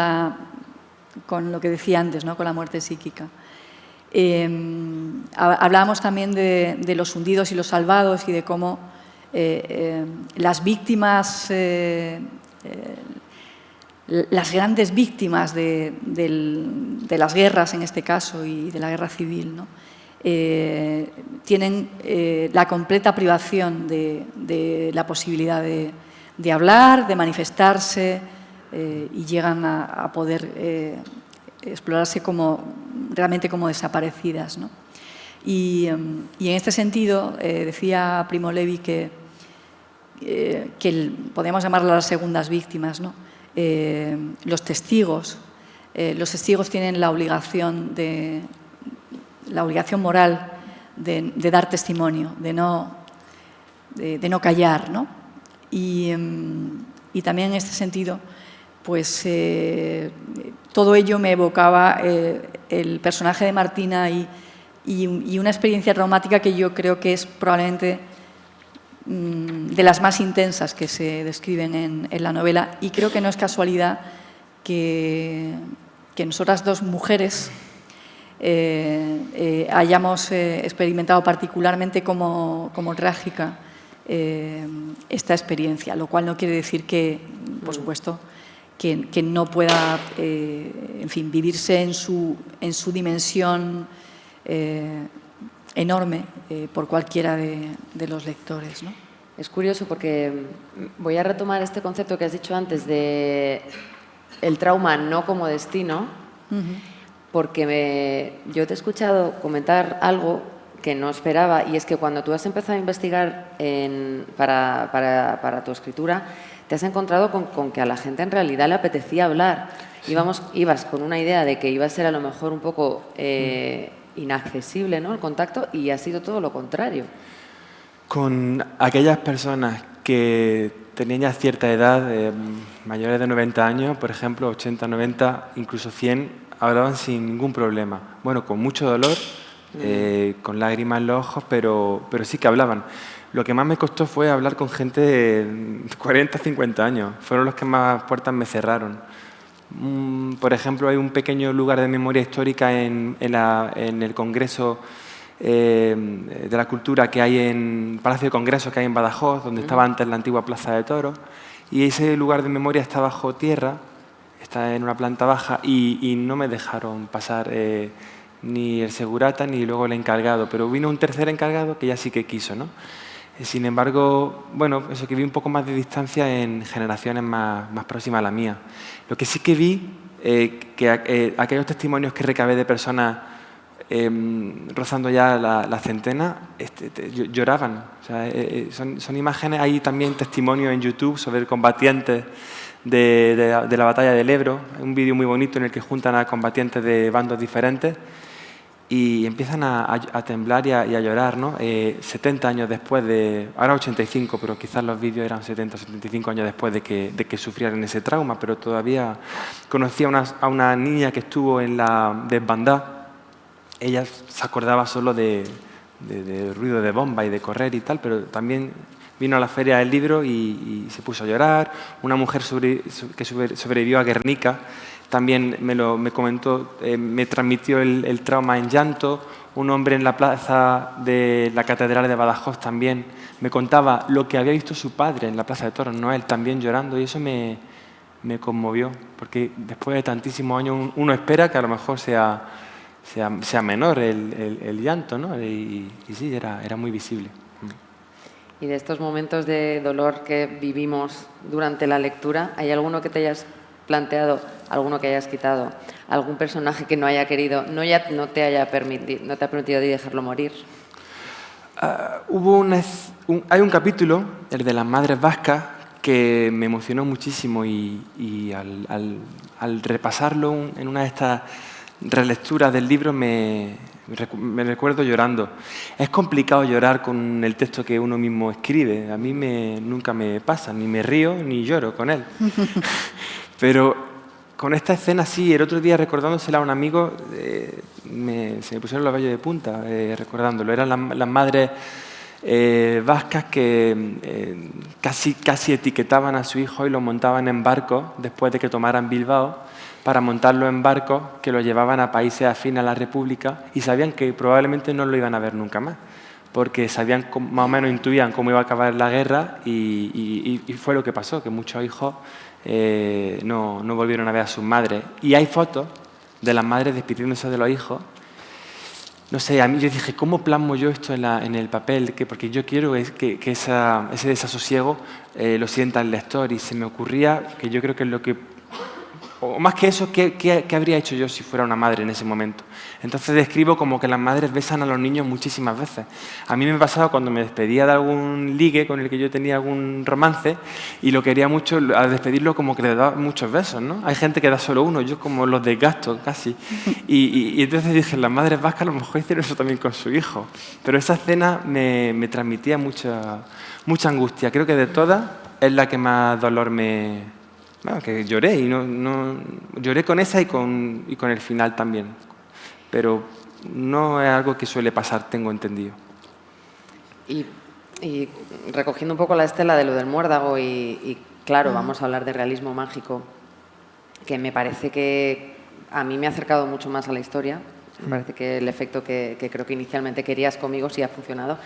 Speaker 6: lo que decía antes, ¿no? Con la muerte psíquica. Hablábamos también de los hundidos y los salvados y de cómo las víctimas, las grandes víctimas de las guerras, en este caso, y de la guerra civil, ¿no? Tienen la completa privación de la posibilidad de hablar, de manifestarse, y llegan a poder explorarse realmente como desaparecidas, ¿no? Y en este sentido, decía Primo Levi que podríamos llamarlas las segundas víctimas, ¿no? Los testigos tienen la obligación moral de dar testimonio, de no callar, ¿no? Y también en este sentido, pues todo ello me evocaba el personaje de Martina y una experiencia traumática que yo creo que es probablemente de las más intensas que se describen en la novela, y creo que no es casualidad que nosotras dos mujeres hayamos experimentado particularmente como trágica esta experiencia, lo cual no quiere decir que, por supuesto, que no pueda, en fin, vivirse en su dimensión enorme por cualquiera de los lectores, ¿no?
Speaker 4: Es curioso porque voy a retomar este concepto que has dicho antes de el trauma no como destino, porque yo te he escuchado comentar algo que no esperaba, y es que cuando tú has empezado a investigar para tu escritura, te has encontrado con que a la gente en realidad le apetecía hablar. Ibas con una idea de que iba a ser a lo mejor un poco inaccesible, ¿no?, el contacto, y ha sido todo lo contrario.
Speaker 5: Con aquellas personas que tenían ya cierta edad, mayores de 90 años, por ejemplo, 80, 90, incluso 100, hablaban sin ningún problema. Bueno, con mucho dolor, con lágrimas en los ojos, pero sí que hablaban. Lo que más me costó fue hablar con gente de 40, 50 años. Fueron los que más puertas me cerraron. Por ejemplo, hay un pequeño lugar de memoria histórica en el Congreso de la Cultura que hay en Palacio de Congresos que hay en Badajoz, donde estaba antes la antigua Plaza de Toros, y ese lugar de memoria está bajo tierra, está en una planta baja, y no me dejaron pasar ni el segurata ni luego el encargado, pero vino un tercer encargado que ya sí que quiso, ¿no? Sin embargo, bueno, eso que vi un poco más de distancia en generaciones más próximas a la mía. Lo que sí que vi, que aquellos testimonios que recabé de personas rozando ya la centena, lloraban. O sea, son imágenes, hay también testimonios en YouTube sobre combatientes de la batalla del Ebro, un vídeo muy bonito en el que juntan a combatientes de bandos diferentes y empiezan a temblar y a llorar, ¿no? 70 años después de... Ahora 85, pero quizás los vídeos eran 70 o 75 años después de que sufrieran ese trauma, pero todavía conocí a una niña que estuvo en la desbandada. Ella se acordaba solo de ruido de bomba y de correr y tal, pero también vino a la Feria del Libro y se puso a llorar. Una mujer que sobrevivió a Guernica también me comentó, me transmitió el trauma en llanto. Un hombre en la plaza de la Catedral de Badajoz también me contaba lo que había visto su padre en la Plaza de Toros, ¿no? Él también llorando, y eso me conmovió, porque después de tantísimos años uno espera que a lo mejor sea menor el llanto, ¿no? Y sí, era muy visible.
Speaker 4: Y de estos momentos de dolor que vivimos durante la lectura, ¿hay alguno que te hayas planteado, alguno que hayas quitado, algún personaje que no haya querido, no te ha permitido dejarlo morir?
Speaker 5: Hay un capítulo, el de las madres vascas, que me emocionó muchísimo y al repasarlo en una de estas relecturas del libro me recuerdo llorando. Es complicado llorar con el texto que uno mismo escribe. A mí nunca me pasa, ni me río ni lloro con él. Pero con esta escena sí, el otro día recordándosela a un amigo, se me pusieron los vellos de punta recordándolo. Eran las madres vascas que casi etiquetaban a su hijo y lo montaban en barcos después de que tomaran Bilbao, para montarlo en barcos que lo llevaban a países afines a la República, y sabían que probablemente no lo iban a ver nunca más, porque sabían, más o menos intuían cómo iba a acabar la guerra, y fue lo que pasó, que muchos hijos no volvieron a ver a sus madres. Y hay fotos de las madres despidiéndose de los hijos. No sé, a mí yo dije, ¿cómo plasmo yo esto en el papel? Porque yo quiero que ese desasosiego lo sienta el lector, y se me ocurría que yo creo que es lo que... O más que eso, ¿qué habría hecho yo si fuera una madre en ese momento? Entonces describo como que las madres besan a los niños muchísimas veces. A mí me pasaba cuando me despedía de algún ligue con el que yo tenía algún romance y lo quería mucho, al despedirlo como que le daba muchos besos, ¿no? Hay gente que da solo uno, yo como los desgasto casi. Y entonces dije, las madres vascas a lo mejor hicieron eso también con su hijo. Pero esa escena me transmitía mucha angustia. Creo que de todas es la que más dolor Bueno, que lloré, y no lloré con esa y con el final también. Pero no es algo que suele pasar, tengo entendido.
Speaker 4: Y recogiendo un poco la estela de lo del muérdago, y claro, vamos a hablar de realismo mágico, que me parece que a mí me ha acercado mucho más a la historia. Me parece que el efecto que creo que inicialmente querías conmigo sí ha funcionado.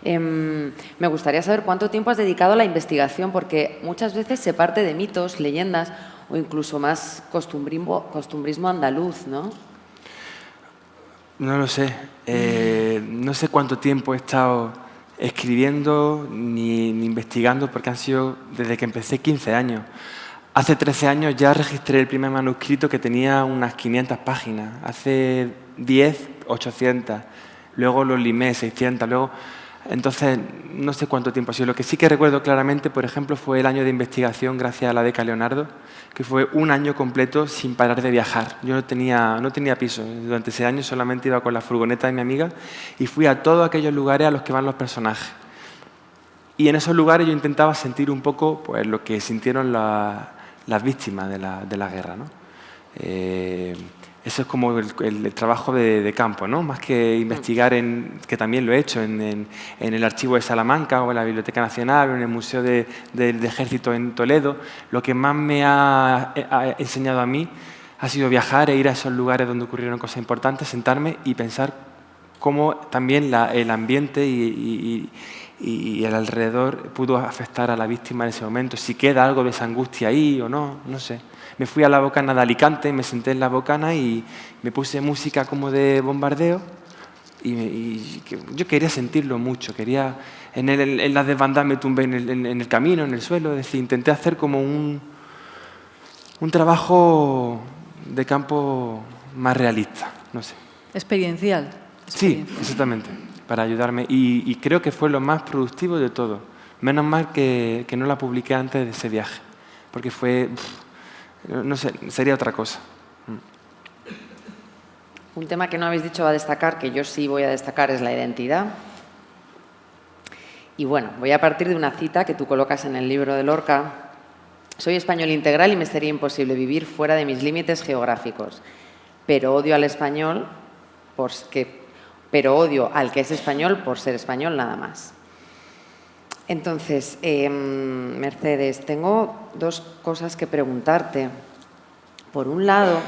Speaker 4: Me gustaría saber cuánto tiempo has dedicado a la investigación, porque muchas veces se parte de mitos, leyendas o incluso más costumbrismo andaluz, ¿no?
Speaker 5: No lo sé. No sé cuánto tiempo he estado escribiendo ni investigando, porque han sido desde que empecé 15 años. Hace 13 años ya registré el primer manuscrito, que tenía unas 500 páginas. Hace 10, 800. Luego lo limé, 600. Luego... Entonces, no sé cuánto tiempo ha sido. Lo que sí que recuerdo claramente, por ejemplo, fue el año de investigación gracias a la beca Leonardo, que fue un año completo sin parar de viajar. Yo no tenía piso. Durante ese año solamente iba con la furgoneta de mi amiga y fui a todos aquellos lugares a los que van los personajes. Y en esos lugares yo intentaba sentir un poco pues, lo que sintieron las víctimas de la guerra, ¿no? Eso es como el trabajo de campo, ¿no? Más que investigar, que también lo he hecho, en el Archivo de Salamanca o en la Biblioteca Nacional o en el Museo del Ejército en Toledo. Lo que más me ha enseñado a mí ha sido viajar e ir a esos lugares donde ocurrieron cosas importantes, sentarme y pensar cómo también el ambiente y el alrededor pudo afectar a la víctima en ese momento, si queda algo de esa angustia ahí o no, no sé. Me fui a la Bocana de Alicante, me senté en la Bocana y me puse música como de bombardeo y yo quería sentirlo mucho, en las desbandadas me tumbé en el camino, en el suelo, es decir, intenté hacer como un trabajo de campo más realista, no sé.
Speaker 6: Experiencial.
Speaker 5: Sí, exactamente, para ayudarme. Y creo que fue lo más productivo de todo. Menos mal que no la publiqué antes de ese viaje, porque fue, no sé, sería otra cosa.
Speaker 4: Un tema que no habéis dicho a destacar, que yo sí voy a destacar, es la identidad. Y bueno, voy a partir de una cita que tú colocas en el libro de Lorca. Soy español integral y me sería imposible vivir fuera de mis límites geográficos, pero odio al español pero odio al que es español por ser español nada más. Entonces, Mercedes, tengo dos cosas que preguntarte. Por un lado,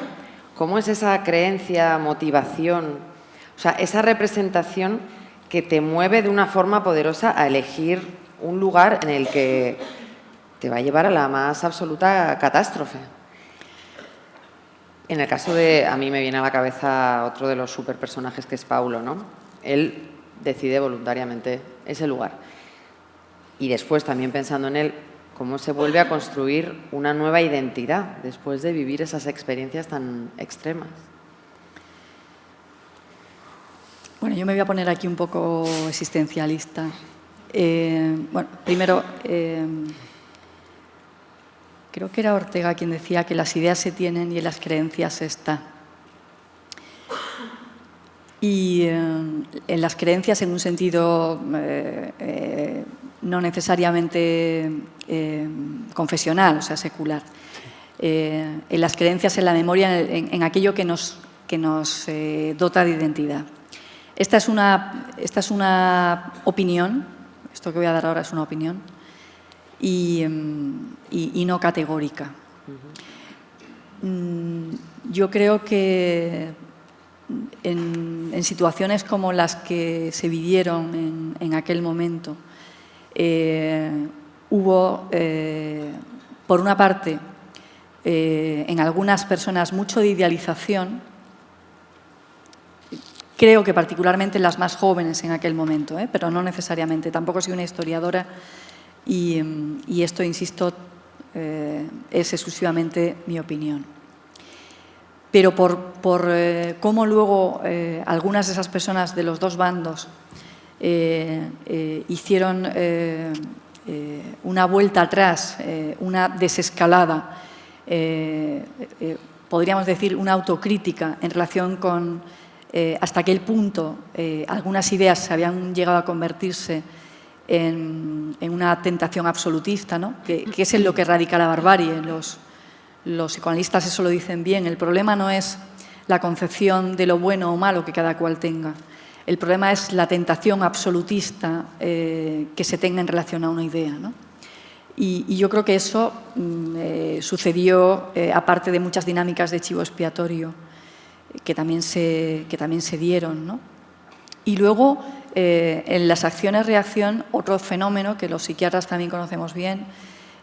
Speaker 4: ¿cómo es esa creencia, motivación, o sea, esa representación que te mueve de una forma poderosa a elegir un lugar en el que te va a llevar a la más absoluta catástrofe? En el caso a mí me viene a la cabeza otro de los superpersonajes que es Paulo, ¿no? Él decide voluntariamente ese lugar. Y después, también pensando en él, cómo se vuelve a construir una nueva identidad después de vivir esas experiencias tan extremas.
Speaker 6: Bueno, yo me voy a poner aquí un poco existencialista. Bueno, primero, creo que era Ortega quien decía que las ideas se tienen y en las creencias se está. Y en las creencias en un sentido no necesariamente confesional, o sea, secular. En las creencias, en la memoria, en aquello que nos dota de identidad. Esta es una opinión, esto que voy a dar ahora es una opinión, y no categórica. Yo creo que en situaciones como las que se vivieron en aquel momento, hubo, por una parte, en algunas personas mucho de idealización, creo que particularmente en las más jóvenes en aquel momento, pero no necesariamente, tampoco soy una historiadora y esto, insisto, es exclusivamente mi opinión. Pero por cómo luego algunas de esas personas de los dos bandos hicieron una vuelta atrás, una desescalada, podríamos decir una autocrítica en relación con hasta aquel punto algunas ideas se habían llegado a convertirse en una tentación absolutista, ¿no? que es en lo que radica la barbarie. Los psicoanalistas eso lo dicen bien. El problema no es la concepción de lo bueno o malo que cada cual tenga. El problema es la tentación absolutista que se tenga en relación a una idea, ¿no? Y yo creo que eso sucedió, aparte de muchas dinámicas de chivo expiatorio que también se dieron, ¿no? Y luego, en las acciones-reacción, otro fenómeno que los psiquiatras también conocemos bien,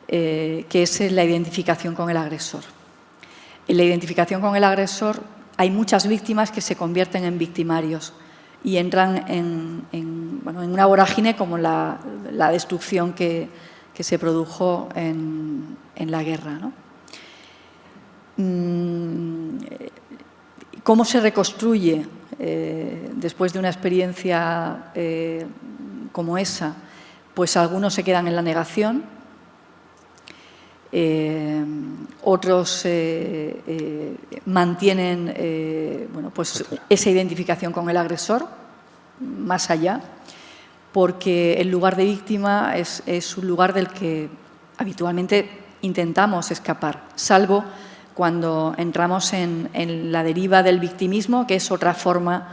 Speaker 6: que es la identificación con el agresor. En la identificación con el agresor hay muchas víctimas que se convierten en victimarios y entran en una vorágine como la destrucción que se produjo en la guerra, ¿no? ¿Cómo se reconstruye después de una experiencia como esa? Pues algunos se quedan en la negación, otros mantienen pues esa identificación con el agresor, más allá, porque el lugar de víctima es un lugar del que habitualmente intentamos escapar, salvo cuando entramos en la deriva del victimismo, que es otra forma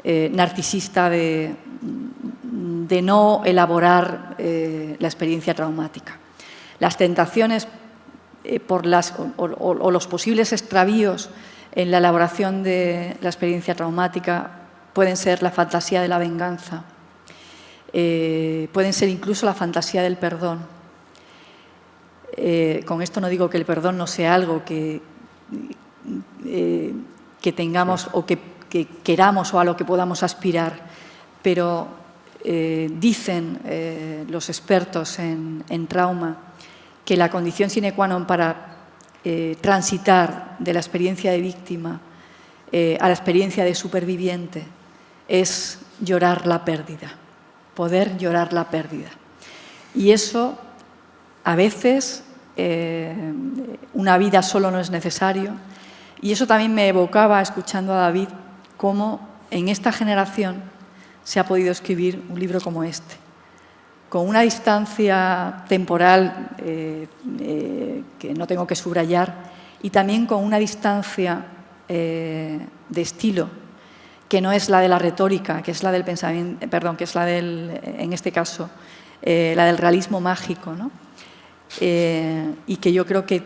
Speaker 6: narcisista de no elaborar la experiencia traumática. Las tentaciones o los posibles extravíos en la elaboración de la experiencia traumática pueden ser la fantasía de la venganza, pueden ser incluso la fantasía del perdón. Con esto no digo que el perdón no sea algo que tengamos o que queramos o a lo que podamos aspirar, pero dicen los expertos en trauma que la condición sine qua non para transitar de la experiencia de víctima a la experiencia de superviviente es llorar la pérdida, poder llorar la pérdida. Y eso, a veces, una vida solo no es necesario. Y eso también me evocaba, escuchando a David, cómo en esta generación se ha podido escribir un libro como este, con una distancia temporal que no tengo que subrayar y también con una distancia de estilo que no es la de la retórica, que es la del pensamiento, perdón, que es la del, en este caso, la del realismo mágico, ¿no? Y que yo creo que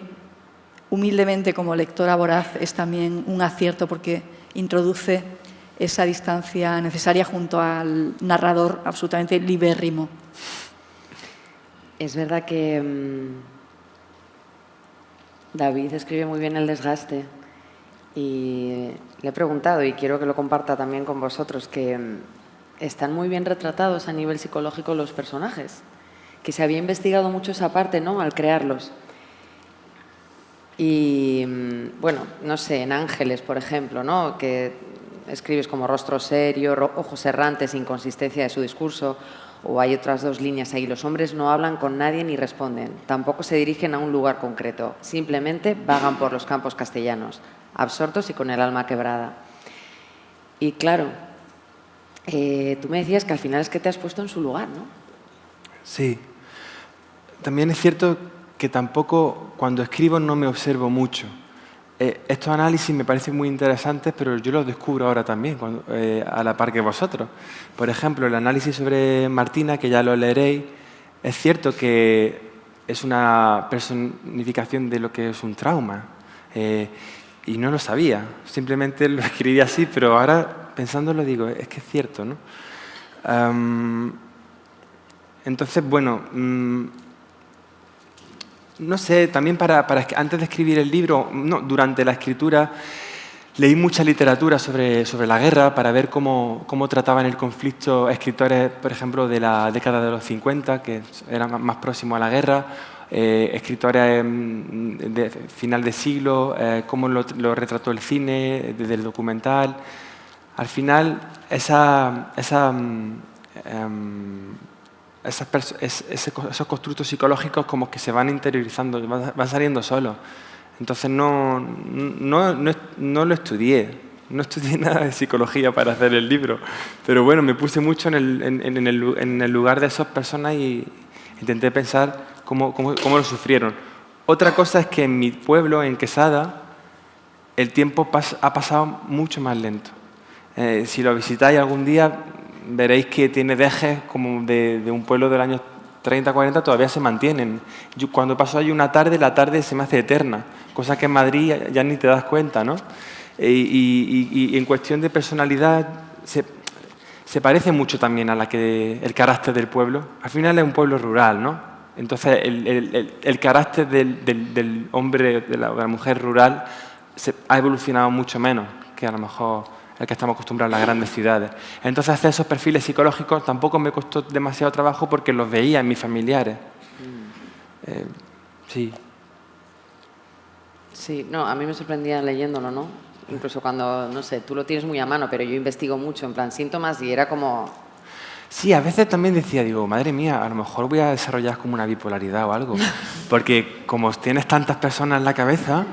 Speaker 6: humildemente como lectora voraz es también un acierto porque introduce esa distancia necesaria junto al narrador absolutamente libérrimo.
Speaker 4: Es verdad que David escribe muy bien el desgaste y le he preguntado, y quiero que lo comparta también con vosotros, que están muy bien retratados a nivel psicológico los personajes, que se había investigado mucho esa parte, ¿no?, al crearlos. Y, bueno, no sé, en Ángeles, por ejemplo, ¿no?, que escribes como rostro serio, ojos errantes, inconsistencia de su discurso, o hay otras dos líneas ahí. Los hombres no hablan con nadie ni responden, tampoco se dirigen a un lugar concreto, simplemente vagan por los campos castellanos, absortos y con el alma quebrada. Y claro, tú me decías que al final es que te has puesto en su lugar, ¿no?
Speaker 5: Sí. También es cierto que tampoco, cuando escribo, no me observo mucho. Estos análisis me parecen muy interesantes, pero yo los descubro ahora también, a la par que vosotros. Por ejemplo, el análisis sobre Martina, que ya lo leeréis, es cierto que es una personificación de lo que es un trauma. Y no lo sabía, simplemente lo escribí así, pero ahora pensándolo digo, es que es cierto, ¿no? Entonces, bueno, no sé, también antes de escribir el libro, no, durante la escritura, leí mucha literatura sobre la guerra para ver cómo trataban el conflicto escritores, por ejemplo, de la década de los 50, que eran más próximos a la guerra, escritores de final de siglo, cómo lo retrató el cine, desde el documental. Al final, esos constructos psicológicos como que se van interiorizando, van saliendo solos. Entonces no lo estudié, no estudié nada de psicología para hacer el libro, pero bueno, me puse mucho en el lugar de esas personas y intenté pensar cómo lo sufrieron. Otra cosa es que en mi pueblo, en Quesada, el tiempo ha pasado mucho más lento. Si lo visitáis algún día, veréis que tiene dejes como de un pueblo del año 30, 40, todavía se mantienen. Yo, cuando paso ahí una tarde, la tarde se me hace eterna, cosa que en Madrid ya ni te das cuenta, ¿no? Y en cuestión de personalidad se parece mucho también a el carácter del pueblo. Al final es un pueblo rural, ¿no? Entonces el carácter del hombre, de la mujer rural, ha evolucionado mucho menos que a lo mejor el que estamos acostumbrados a las grandes ciudades. Entonces, hacer esos perfiles psicológicos tampoco me costó demasiado trabajo porque los veía en mis familiares. Sí.
Speaker 4: Sí, no, a mí me sorprendía leyéndolo, ¿no? Incluso cuando, no sé, tú lo tienes muy a mano, pero yo investigo mucho, en plan síntomas, y era como...
Speaker 5: Sí, a veces también decía, digo, madre mía, a lo mejor voy a desarrollar como una bipolaridad o algo. Porque como tienes tantas personas en la cabeza,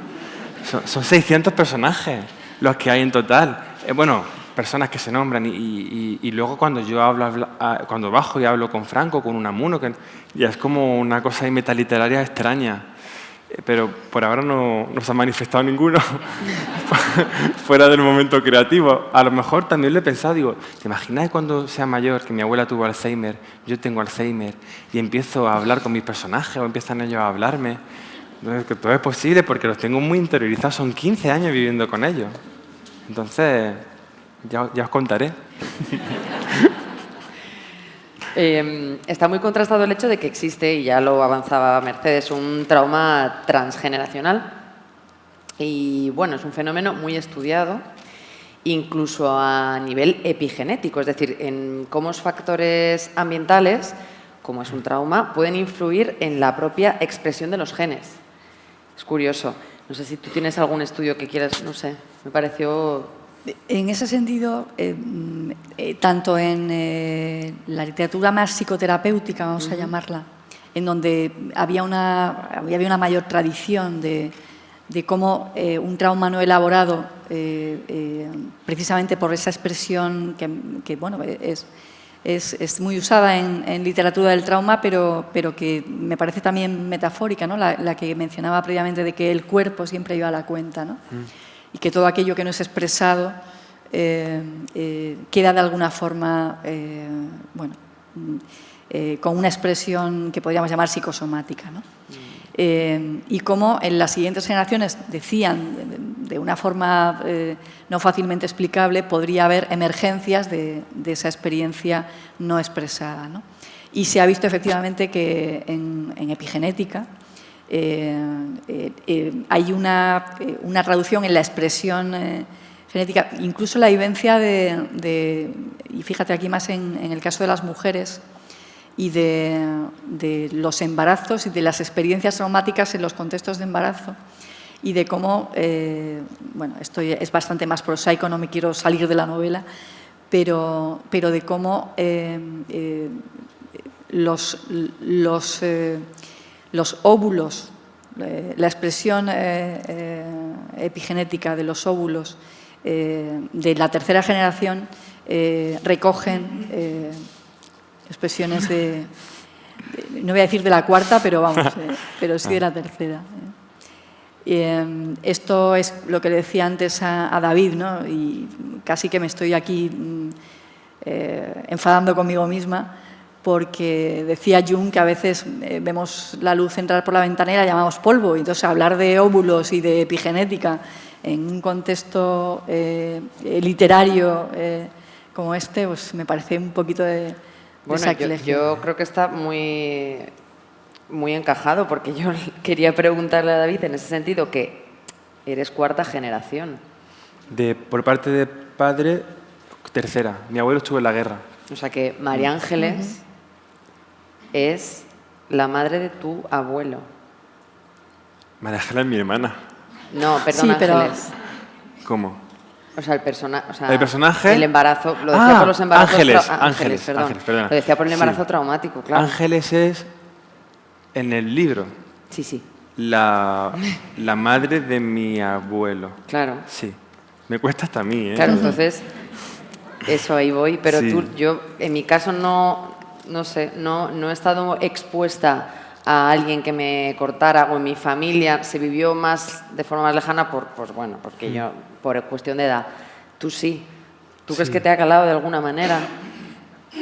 Speaker 5: son 600 personajes los que hay en total. Bueno, personas que se nombran y luego cuando yo cuando bajo y hablo con Franco, con Unamuno, ya es como una cosa ahí metaliteraria extraña. pero por ahora no se ha manifestado ninguno fuera del momento creativo. A lo mejor también lo he pensado, digo, ¿te imaginas cuando sea mayor, que mi abuela tuvo Alzheimer, yo tengo Alzheimer, y empiezo a hablar con mis personajes o empiezan ellos a hablarme? Que todo es posible porque los tengo muy interiorizados, son 15 años viviendo con ellos. Entonces, ya os contaré.
Speaker 4: Está muy contrastado el hecho de que existe, y ya lo avanzaba Mercedes, un trauma transgeneracional. Y bueno, es un fenómeno muy estudiado, incluso a nivel epigenético, es decir, en cómo los factores ambientales, como es un trauma, pueden influir en la propia expresión de los genes. Es curioso. No sé si tú tienes algún estudio que quieras, no sé, me pareció...
Speaker 6: En ese sentido, tanto en la literatura más psicoterapéutica, vamos a llamarla, en donde había una mayor tradición de cómo un trauma no elaborado, precisamente por esa expresión que bueno, es muy usada en literatura del trauma, pero que me parece también metafórica, ¿no? La que mencionaba previamente de que el cuerpo siempre lleva la cuenta, ¿no? Y que todo aquello que no es expresado queda de alguna forma con una expresión que podríamos llamar psicosomática, ¿no? Y cómo en las siguientes generaciones decían de una forma no fácilmente explicable, podría haber emergencias de esa experiencia no expresada, ¿no? Y se ha visto efectivamente que en epigenética hay una reducción en la expresión genética, incluso la vivencia y fíjate aquí más en el caso de las mujeres y de los embarazos y de las experiencias traumáticas en los contextos de embarazo y de cómo, bueno, esto es bastante más prosaico, no me quiero salir de la novela, pero de cómo los óvulos, la expresión epigenética de los óvulos de la tercera generación recogen expresiones no voy a decir de la cuarta, pero vamos, pero sí de la tercera. Esto es lo que le decía antes a David, ¿no? Y casi que me estoy aquí enfadando conmigo misma, porque decía Jung que a veces vemos la luz entrar por la ventana y la llamamos polvo. Entonces, hablar de óvulos y de epigenética en un contexto literario como este, pues me parece un poquito de sacrilegio.
Speaker 4: Yo creo que está muy encajado, porque yo quería preguntarle a David en ese sentido, que eres cuarta generación.
Speaker 5: Por parte de padre, tercera. Mi abuelo estuvo en la guerra.
Speaker 4: O sea que María Ángeles es la madre de tu abuelo.
Speaker 5: María Ángeles es mi hermana.
Speaker 4: No, perdón,
Speaker 6: sí, pero...
Speaker 4: Ángeles.
Speaker 5: ¿Cómo?
Speaker 4: O sea, el personaje...
Speaker 5: ¿El personaje?
Speaker 4: El embarazo. Lo decía por los embarazos...
Speaker 5: Ángeles, perdona.
Speaker 4: Lo decía por el embarazo traumático, claro.
Speaker 5: Ángeles es, en el libro,
Speaker 4: Sí.
Speaker 5: la madre de mi abuelo.
Speaker 4: Claro.
Speaker 5: Sí. Me cuesta hasta a mí, ¿eh?
Speaker 4: Claro, entonces, eso ahí voy. Pero
Speaker 5: Sí.
Speaker 4: yo, en mi caso, no sé, no he estado expuesta a alguien que me cortara, o en mi familia se vivió más de forma más lejana porque yo, por cuestión de edad. Tú sí. ¿Tú crees que te ha calado de alguna manera?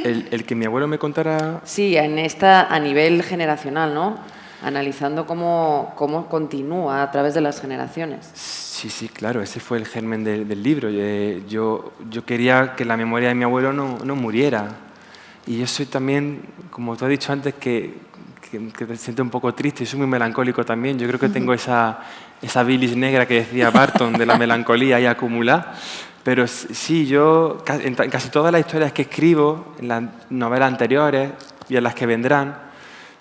Speaker 5: El que mi abuelo me contara...
Speaker 4: Sí, a nivel generacional, ¿no? Analizando cómo continúa a través de las generaciones.
Speaker 5: Sí, claro, ese fue el germen del libro. Yo quería que la memoria de mi abuelo no muriera. Y yo soy también, como tú has dicho antes, que te siento un poco triste y soy muy melancólico también. Yo creo que tengo esa bilis negra que decía Barton, de la melancolía ahí acumulada. Pero sí, yo en casi todas las historias que escribo, en las novelas anteriores y en las que vendrán,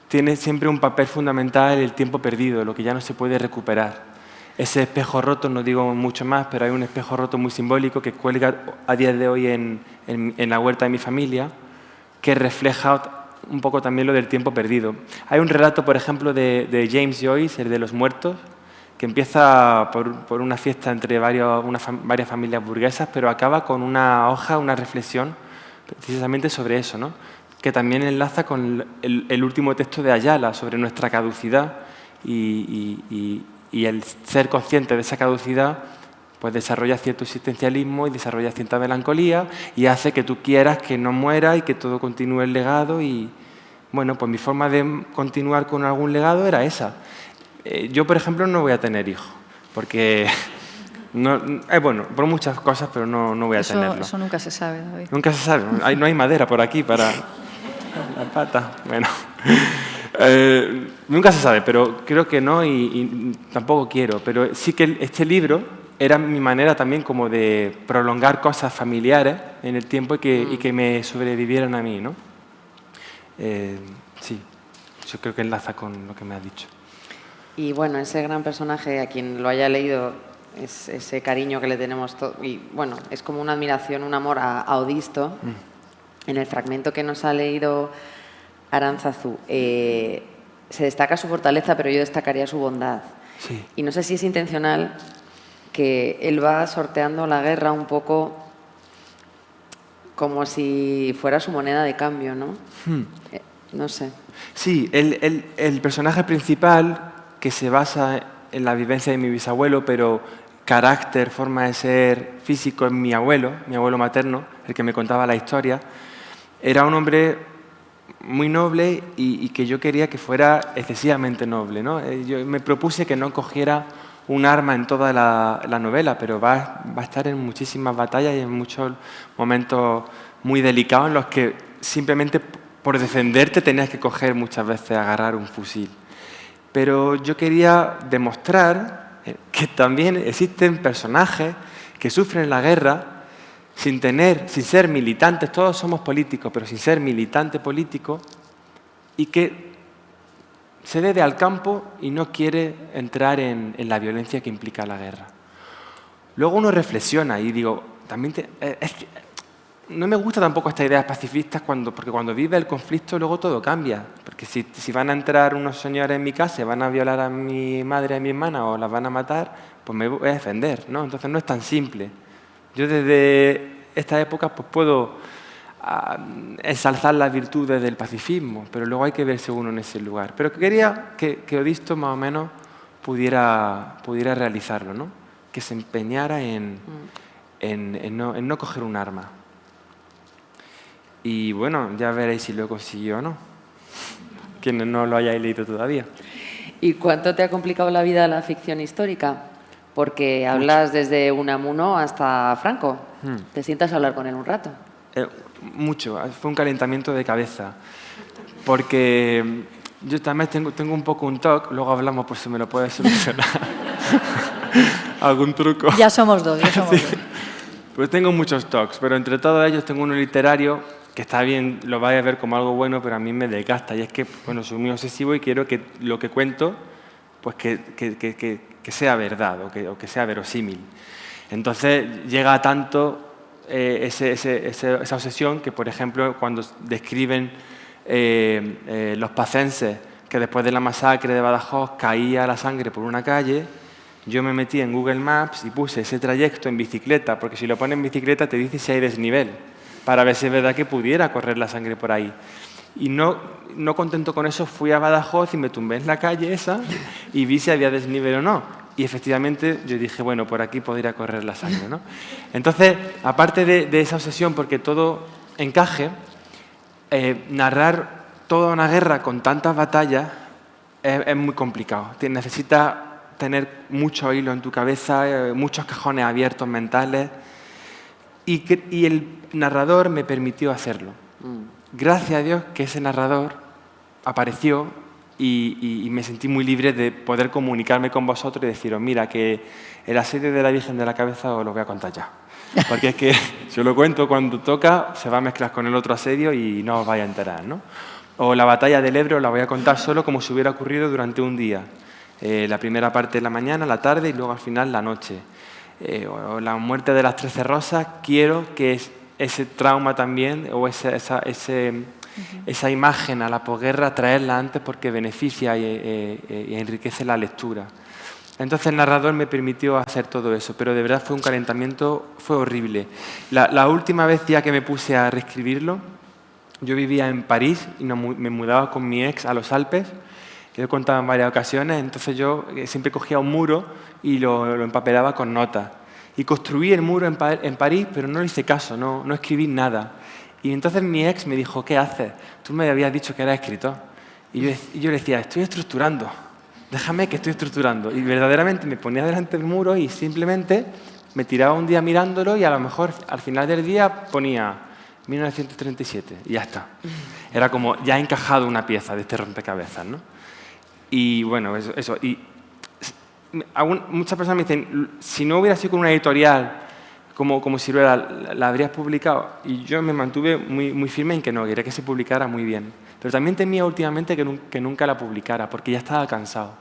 Speaker 5: tiene siempre un papel fundamental el tiempo perdido, lo que ya no se puede recuperar. Ese espejo roto, no digo mucho más, pero hay un espejo roto muy simbólico que cuelga a día de hoy en la huerta de mi familia, que refleja un poco también lo del tiempo perdido. Hay un relato, por ejemplo, de James Joyce, el de los muertos, que empieza por una fiesta entre varias familias burguesas, pero acaba con una hoja, una reflexión precisamente sobre eso, ¿no? Que también enlaza con el último texto de Ayala sobre nuestra caducidad y el ser consciente de esa caducidad pues desarrolla cierto existencialismo y desarrolla cierta melancolía y hace que tú quieras que no muera y que todo continúe el legado. Y bueno, pues mi forma de continuar con algún legado era esa. Yo, por ejemplo, no voy a tener hijos, porque bueno, por muchas cosas, pero no voy a tenerlo.
Speaker 6: Eso nunca se sabe, David.
Speaker 5: Nunca se sabe. No hay madera por aquí para la pata. Bueno, nunca se sabe, pero creo que no y tampoco quiero. Pero sí que este libro era mi manera también como de prolongar cosas familiares en el tiempo y que me sobrevivieran a mí, ¿no? Sí, yo creo que enlaza con lo que me has dicho.
Speaker 4: Y bueno, ese gran personaje, a quien lo haya leído, es ese cariño que le tenemos y bueno, es como una admiración, un amor a Odisto. En el fragmento que nos ha leído Aránzazu, se destaca su fortaleza, pero yo destacaría su bondad.
Speaker 5: Sí.
Speaker 4: Y no sé si es intencional que él va sorteando la guerra un poco como si fuera su moneda de cambio, ¿no? No sé.
Speaker 5: Sí, el personaje principal, que se basa en la vivencia de mi bisabuelo, pero carácter, forma de ser físico en mi abuelo materno, el que me contaba la historia, era un hombre muy noble y que yo quería que fuera excesivamente noble, ¿no? Yo me propuse que no cogiera un arma en toda la novela, pero va a estar en muchísimas batallas y en muchos momentos muy delicados en los que simplemente por defenderte tenías que coger muchas veces, agarrar un fusil. Pero yo quería demostrar que también existen personajes que sufren la guerra sin ser militantes, todos somos políticos, pero sin ser militante político, y que se debe al campo y no quiere entrar en la violencia que implica la guerra. Luego uno reflexiona y digo, también no me gusta tampoco estas ideas pacifistas porque cuando vive el conflicto luego todo cambia. Porque si van a entrar unos señores en mi casa y van a violar a mi madre y a mi hermana o las van a matar, pues me voy a defender, ¿no? Entonces no es tan simple. Yo desde esta época pues puedo ensalzar las virtudes del pacifismo, pero luego hay que verse uno en ese lugar. Pero quería que Odisto más o menos pudiera realizarlo, ¿no? Que se empeñara en no coger un arma. Y bueno, ya veréis si lo consiguió o no, quienes no lo hayáis leído todavía.
Speaker 4: ¿Y cuánto te ha complicado la vida la ficción histórica? Porque hablas desde Unamuno hasta Franco. ¿Te sientas a hablar con él un rato?
Speaker 5: Mucho, fue un calentamiento de cabeza, porque yo también tengo un poco un TOC, luego hablamos por si me lo puedes solucionar. ¿Algún truco?
Speaker 6: Ya somos dos.
Speaker 5: Sí. Pues tengo muchos TOCs, pero entre todos ellos tengo uno literario que está bien, lo vais a ver como algo bueno, pero a mí me desgasta, y es que, bueno, soy muy obsesivo y quiero que lo que cuento, pues que sea verdad o que sea verosímil. Entonces llega a tanto esa obsesión que, por ejemplo, cuando describen los pacenses que después de la masacre de Badajoz caía la sangre por una calle, yo me metí en Google Maps y puse ese trayecto en bicicleta, porque si lo pones en bicicleta te dice si hay desnivel, para ver si es verdad que pudiera correr la sangre por ahí. Y no contento con eso, fui a Badajoz y me tumbé en la calle esa y vi si había desnivel o no. Y efectivamente yo dije, bueno, por aquí podría correr la sangre, ¿no? Entonces, aparte de esa obsesión, porque todo encaje, narrar toda una guerra con tantas batallas es muy complicado. Necesitas tener mucho hilo en tu cabeza, muchos cajones abiertos mentales, y el narrador me permitió hacerlo. Gracias a Dios que ese narrador apareció y me sentí muy libre de poder comunicarme con vosotros y deciros, mira, que el asedio de la Virgen de la Cabeza os lo voy a contar ya. Porque es que si os lo cuento cuando toca, se va a mezclar con el otro asedio y no os vais a enterar, ¿no? O la batalla del Ebro la voy a contar solo como si hubiera ocurrido durante un día. La primera parte de la mañana, la tarde y luego al final la noche. O la muerte de las 13 rosas, quiero que ese trauma también, o esa imagen a la posguerra, traerla antes porque beneficia y enriquece la lectura. Entonces el narrador me permitió hacer todo eso, pero de verdad fue un calentamiento, fue horrible. La última vez ya que me puse a reescribirlo, yo vivía en París y me mudaba con mi ex a los Alpes, que lo he contado en varias ocasiones. Entonces yo siempre cogía un muro y lo empapelaba con notas. Y construí el muro en París, pero no le hice caso, no escribí nada. Y entonces mi ex me dijo, ¿qué haces? Tú me habías dicho que eras escritor. Y yo le decía, estoy estructurando, déjame que estoy estructurando. Y verdaderamente me ponía delante del muro y simplemente me tiraba un día mirándolo y a lo mejor al final del día ponía 1937 y ya está. Era como ya he encajado una pieza de este rompecabezas, ¿no? Y bueno, eso. Y muchas personas me dicen, si no hubiera sido con una editorial como Siruela, ¿la habrías publicado? Y yo me mantuve muy firme en que no, quería que se publicara muy bien. Pero también temía últimamente que nunca la publicara, porque ya estaba cansado.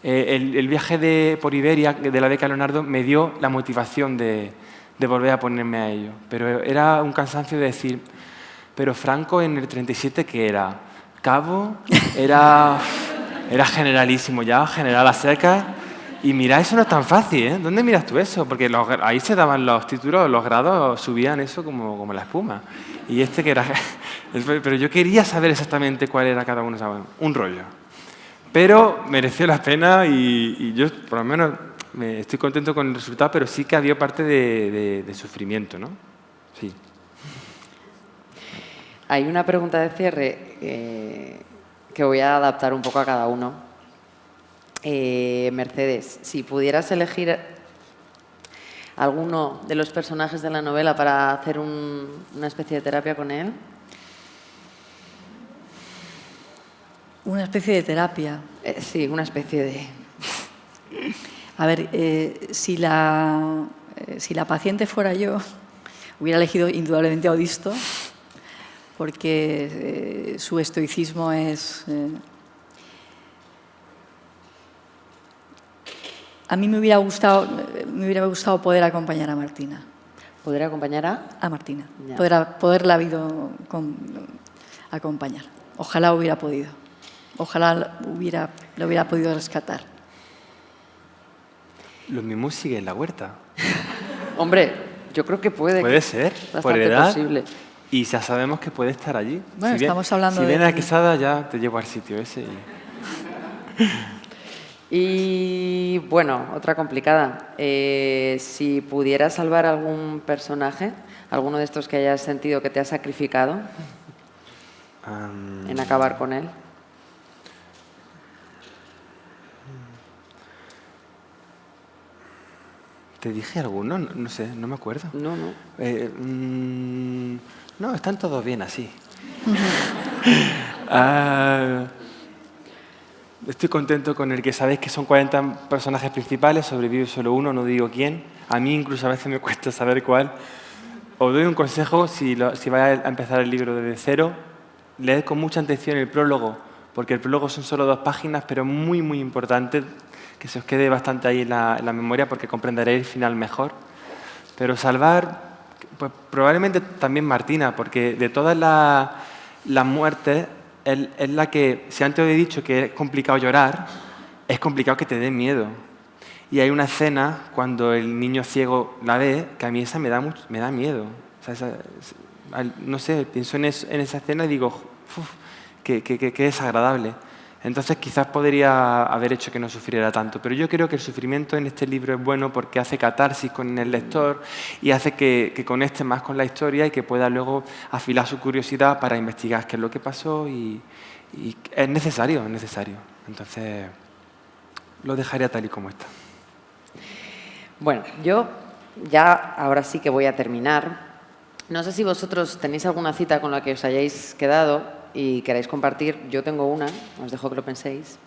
Speaker 5: El viaje por Iberia de la beca Leonardo me dio la motivación de volver a ponerme a ello. Pero era un cansancio de decir, pero Franco en el 37, ¿qué era? ¿Cabo? Era generalísimo ya, general a secas. Y mira, eso no es tan fácil, ¿eh? ¿Dónde miras tú eso? Porque ahí se daban los títulos, los grados subían eso como la espuma. Y que era... Pero yo quería saber exactamente cuál era cada uno, ¿sabes? Un rollo. Pero mereció la pena y yo, por lo menos, estoy contento con el resultado, pero sí que había parte de sufrimiento, ¿no? Sí.
Speaker 4: Hay una pregunta de cierre que voy a adaptar un poco a cada uno. Mercedes, si pudieras elegir alguno de los personajes de la novela para hacer una especie de terapia con él.
Speaker 6: Una especie de terapia.
Speaker 4: Sí, una especie de...
Speaker 6: A ver, si la paciente fuera yo, hubiera elegido indudablemente a Odisto, porque su estoicismo es... A mí me hubiera gustado poder acompañar a Martina.
Speaker 4: ¿Poder acompañar
Speaker 6: a Martina?
Speaker 4: Ya.
Speaker 6: Poderla habido acompañar. Ojalá hubiera podido. Ojalá lo hubiera podido rescatar.
Speaker 5: Los mismos siguen en la huerta.
Speaker 4: Hombre, yo creo que puede
Speaker 5: ser,
Speaker 4: bastante
Speaker 5: por edad.
Speaker 4: Posible.
Speaker 5: Y ya sabemos que puede estar allí.
Speaker 6: Bueno, estamos hablando
Speaker 5: de... Si
Speaker 6: viene
Speaker 5: viene a Quesada, ya te llevo al sitio ese.
Speaker 4: Y bueno, otra complicada. Si pudieras salvar algún personaje, alguno de estos que hayas sentido que te ha sacrificado en acabar con él.
Speaker 5: ¿Te dije alguno? No sé, no me acuerdo.
Speaker 4: No.
Speaker 5: No, están todos bien así. Estoy contento con el que sabéis que son 40 personajes principales, sobrevive solo uno, no digo quién. A mí incluso a veces me cuesta saber cuál. Os doy un consejo, si vais a empezar el libro desde cero, leed con mucha atención el prólogo, porque el prólogo son solo 2 páginas, pero muy importante, que se os quede bastante ahí en la memoria, porque comprenderéis el final mejor. Pero salvar, pues probablemente también Martina, porque de todas las muertes, es la que, si antes os he dicho que es complicado llorar, es complicado que te dé miedo. Y hay una escena, cuando el niño ciego la ve, que a mí esa me da miedo. O sea, no sé, pienso en esa escena y digo, qué desagradable. Entonces quizás podría haber hecho que no sufriera tanto. Pero yo creo que el sufrimiento en este libro es bueno porque hace catarsis con el lector y hace que conecte más con la historia y que pueda luego afilar su curiosidad para investigar qué es lo que pasó y es necesario. Entonces lo dejaría tal y como está.
Speaker 4: Bueno, yo ya ahora sí que voy a terminar. No sé si vosotros tenéis alguna cita con la que os hayáis quedado y queráis compartir. Yo tengo una, os dejo que lo penséis.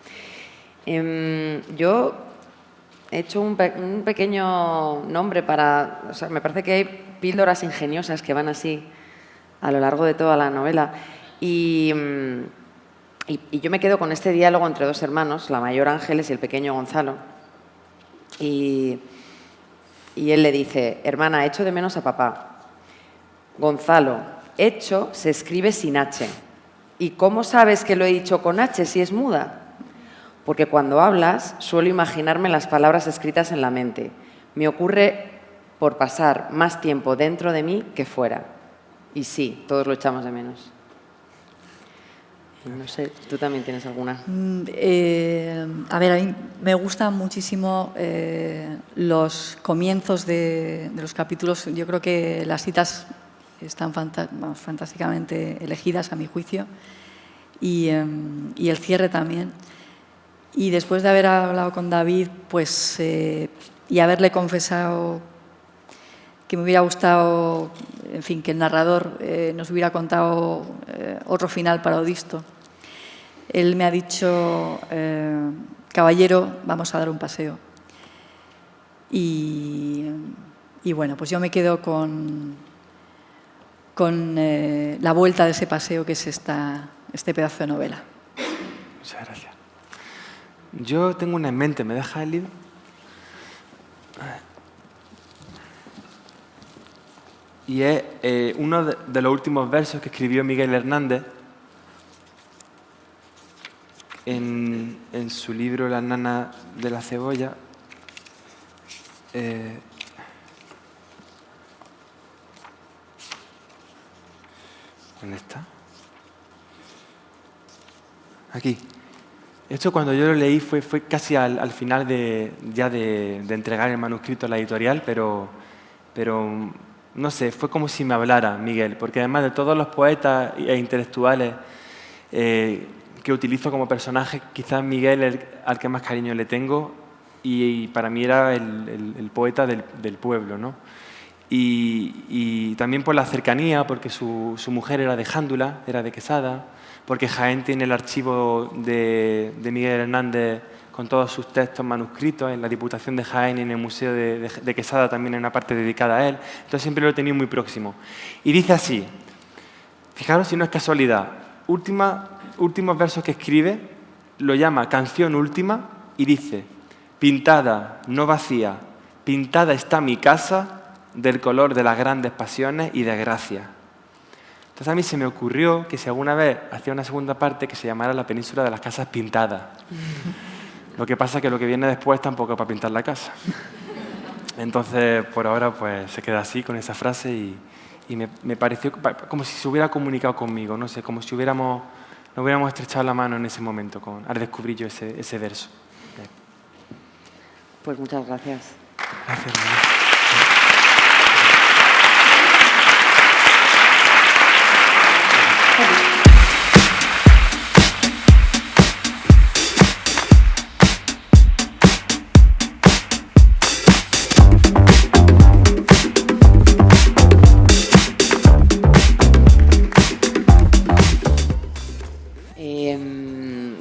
Speaker 4: Yo he hecho un pequeño nombre para... O sea, me parece que hay píldoras ingeniosas que van así a lo largo de toda la novela. Y yo me quedo con este diálogo entre 2 hermanos, la mayor Ángeles y el pequeño Gonzalo. Y él le dice, hermana, echo de menos a papá. Gonzalo, hecho se escribe sin H. ¿Y cómo sabes que lo he dicho con H si es muda? Porque cuando hablas suelo imaginarme las palabras escritas en la mente. Me ocurre por pasar más tiempo dentro de mí que fuera. Y sí, todos lo echamos de menos. No sé, ¿tú también tienes alguna?
Speaker 6: A ver, a mí me gustan muchísimo los comienzos de los capítulos. Yo creo que las citas están fantásticamente elegidas, a mi juicio, y el cierre también. Y después de haber hablado con David, pues, y haberle confesado que me hubiera gustado, en fin, que el narrador nos hubiera contado otro final para Odisto. Él me ha dicho, caballero, vamos a dar un paseo. Y bueno, pues yo me quedo con la vuelta de ese paseo que es este pedazo de novela.
Speaker 5: Muchas gracias. Yo tengo una en mente, ¿me deja el libro? Y es uno de los últimos versos que escribió Miguel Hernández en su libro La nana de la cebolla. ¿Dónde está? Aquí. Esto cuando yo lo leí fue casi al final de entregar el manuscrito a la editorial, pero no sé, fue como si me hablara Miguel, porque además de todos los poetas e intelectuales que utilizo como personaje, quizás Miguel es al que más cariño le tengo y para mí era el poeta del pueblo, ¿no? Y también por la cercanía, porque su mujer era de Jándula, era de Quesada, porque Jaén tiene el archivo de Miguel Hernández con todos sus textos manuscritos, en la Diputación de Jaén y en el Museo de Quesada también hay una parte dedicada a él, entonces siempre lo he tenido muy próximo. Y dice así, fijaros si no es casualidad, últimos versos que escribe, lo llama Canción Última y dice, pintada, no vacía, pintada está mi casa del color de las grandes pasiones y desgracias. Entonces a mí se me ocurrió que si alguna vez hacía una segunda parte que se llamara La península de las casas pintadas. Lo que pasa es que lo que viene después tampoco es para pintar la casa. Entonces, por ahora, pues se queda así con esa frase y me pareció como si se hubiera comunicado conmigo, no sé, como si nos hubiéramos estrechado la mano en ese momento al descubrir yo ese verso.
Speaker 4: Pues muchas gracias.
Speaker 5: Gracias, hermano.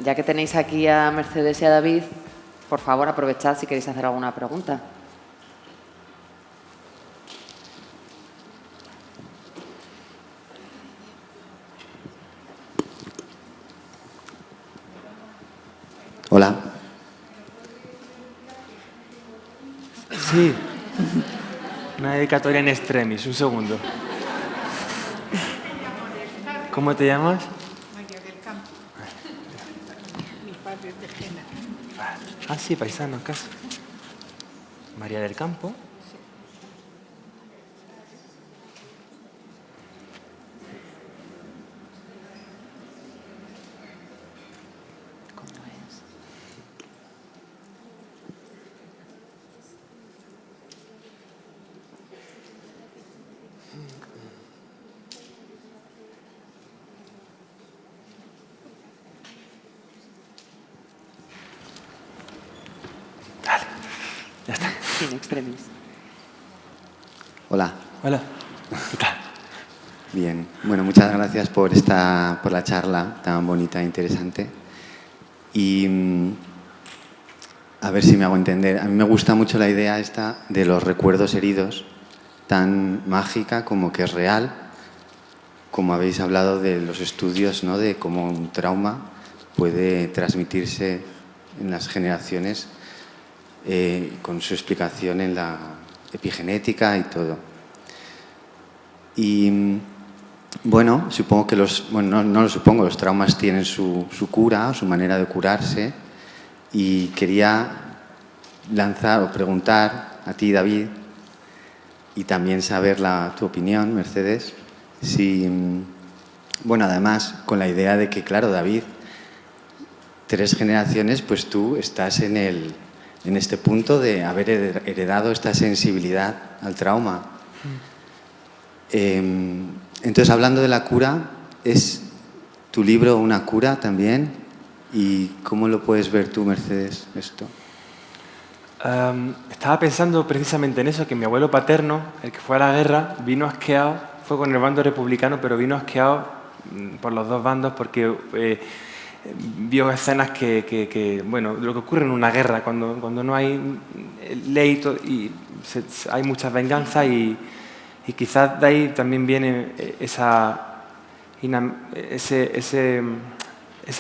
Speaker 4: Ya que tenéis aquí a Mercedes y a David, por favor, aprovechad si queréis hacer alguna pregunta.
Speaker 8: Hola.
Speaker 5: Sí. Una dedicatoria en extremis, un segundo. ¿Cómo te llamas?
Speaker 9: María del Campo. Mi padre es de Jena.
Speaker 5: Ah, sí, paisano, casi. María del Campo. Dale, ya está.
Speaker 4: In extremis.
Speaker 8: Hola.
Speaker 5: Hola, ¿qué tal?
Speaker 8: Bien. Bueno, muchas gracias por la charla tan bonita e interesante. Y a ver si me hago entender. A mí me gusta mucho la idea esta de los recuerdos heridos, tan mágica como que es real, como habéis hablado de los estudios, ¿no? De cómo un trauma puede transmitirse en las generaciones con su explicación en la epigenética y todo. Y bueno, supongo que no lo supongo, los traumas tienen su cura, su manera de curarse, y quería lanzar o preguntar a ti, David, y también saber tu opinión, Mercedes, si bueno, además, con la idea de que, claro, David, 3 generaciones, pues tú estás en este punto de haber heredado esta sensibilidad al trauma. Entonces, hablando de la cura, ¿es tu libro una cura también? ¿Y cómo lo puedes ver tú, Mercedes, esto?
Speaker 5: Estaba pensando precisamente en eso, que mi abuelo paterno, el que fue a la guerra, vino asqueado, fue con el bando republicano, pero vino asqueado por los dos bandos porque vio escenas bueno, lo que ocurre en una guerra, cuando no hay ley y hay muchas venganzas y quizás de ahí también viene ese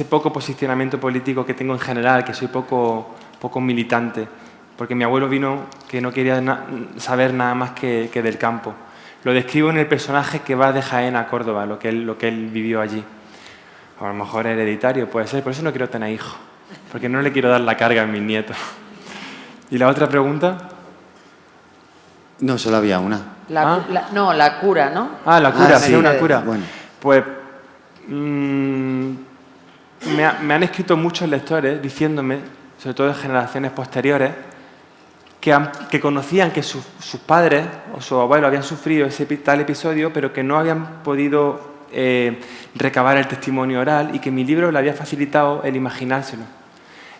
Speaker 5: poco posicionamiento político que tengo en general, que soy poco militante, porque mi abuelo vino que no quería saber nada más que del campo. Lo describo en el personaje que va de Jaén a Córdoba, lo que él vivió allí. A lo mejor hereditario, puede ser, por eso no quiero tener hijos, porque no le quiero dar la carga a mis nietos. ¿Y la otra pregunta?
Speaker 8: No, solo había una.
Speaker 4: No, la cura, ¿no?
Speaker 5: La cura, sí, una cura.
Speaker 8: Bueno.
Speaker 5: Pues me han escrito muchos lectores diciéndome, sobre todo de generaciones posteriores, que conocían que sus padres o sus abuelos habían sufrido tal episodio, pero que no habían podido recabar el testimonio oral y que mi libro le había facilitado el imaginárselo.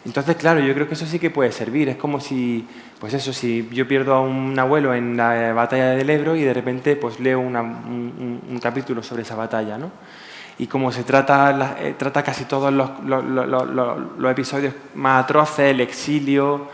Speaker 5: Entonces, claro, yo creo que eso sí que puede servir. Es como si, pues eso, si yo pierdo a un abuelo en la batalla del Ebro y de repente pues leo un capítulo sobre esa batalla, ¿no? Y como se trata casi todos los episodios más atroces, el exilio,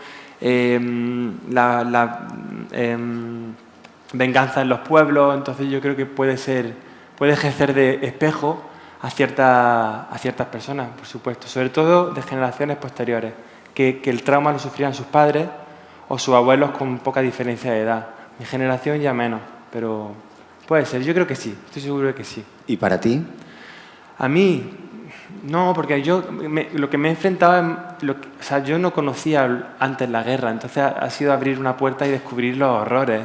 Speaker 5: venganza en los pueblos, entonces yo creo que puede ejercer de espejo a ciertas personas, por supuesto, sobre todo de generaciones posteriores, que el trauma lo sufrían sus padres o sus abuelos con poca diferencia de edad. Mi generación ya menos, pero puede ser, yo creo que sí, estoy seguro de que sí.
Speaker 8: ¿Y para ti?
Speaker 5: A mí, no, porque lo que me he enfrentado, yo no conocía antes la guerra, entonces ha sido abrir una puerta y descubrir los horrores.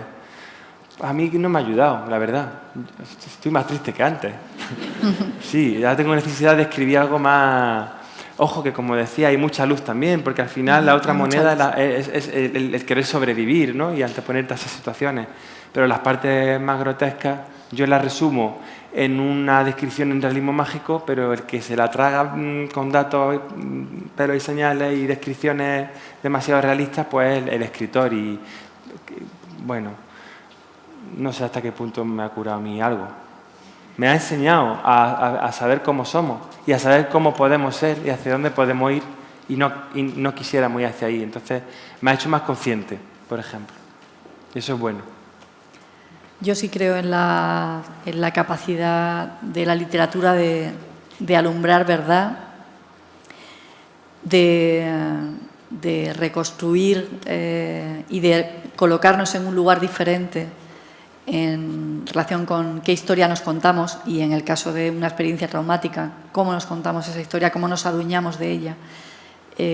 Speaker 5: A mí no me ha ayudado, la verdad. Estoy más triste que antes. Sí, ya tengo necesidad de escribir algo más... Ojo, que como decía, hay mucha luz también, porque al final la otra moneda es el querer sobrevivir, ¿no? Y anteponerte a esas situaciones. Pero las partes más grotescas yo las resumo en una descripción en realismo mágico, pero el que se la traga con datos, pelos y señales y descripciones demasiado realistas, pues es el escritor. Y bueno, no sé hasta qué punto me ha curado a mí algo. Me ha enseñado a saber cómo somos y a saber cómo podemos ser y hacia dónde podemos ir y no quisiéramos ir hacia ahí. Entonces me ha hecho más consciente, por ejemplo. Y eso es bueno.
Speaker 6: Yo sí creo en la capacidad de la literatura de alumbrar verdad, de reconstruir y de colocarnos en un lugar diferente en relación con qué historia nos contamos y, en el caso de una experiencia traumática, cómo nos contamos esa historia, cómo nos adueñamos de ella,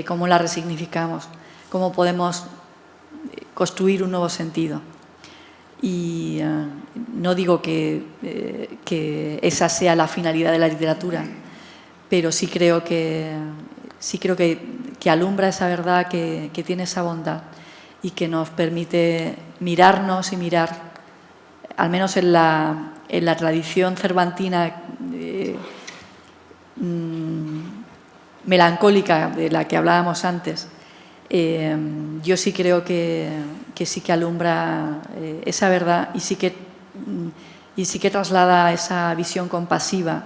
Speaker 6: cómo la resignificamos, cómo podemos construir un nuevo sentido. Y no digo que esa sea la finalidad de la literatura, pero sí creo que alumbra esa verdad, que tiene esa bondad y que nos permite mirarnos y mirar, al menos en la tradición cervantina melancólica de la que hablábamos antes. Yo sí creo que sí que alumbra esa verdad y sí que traslada esa visión compasiva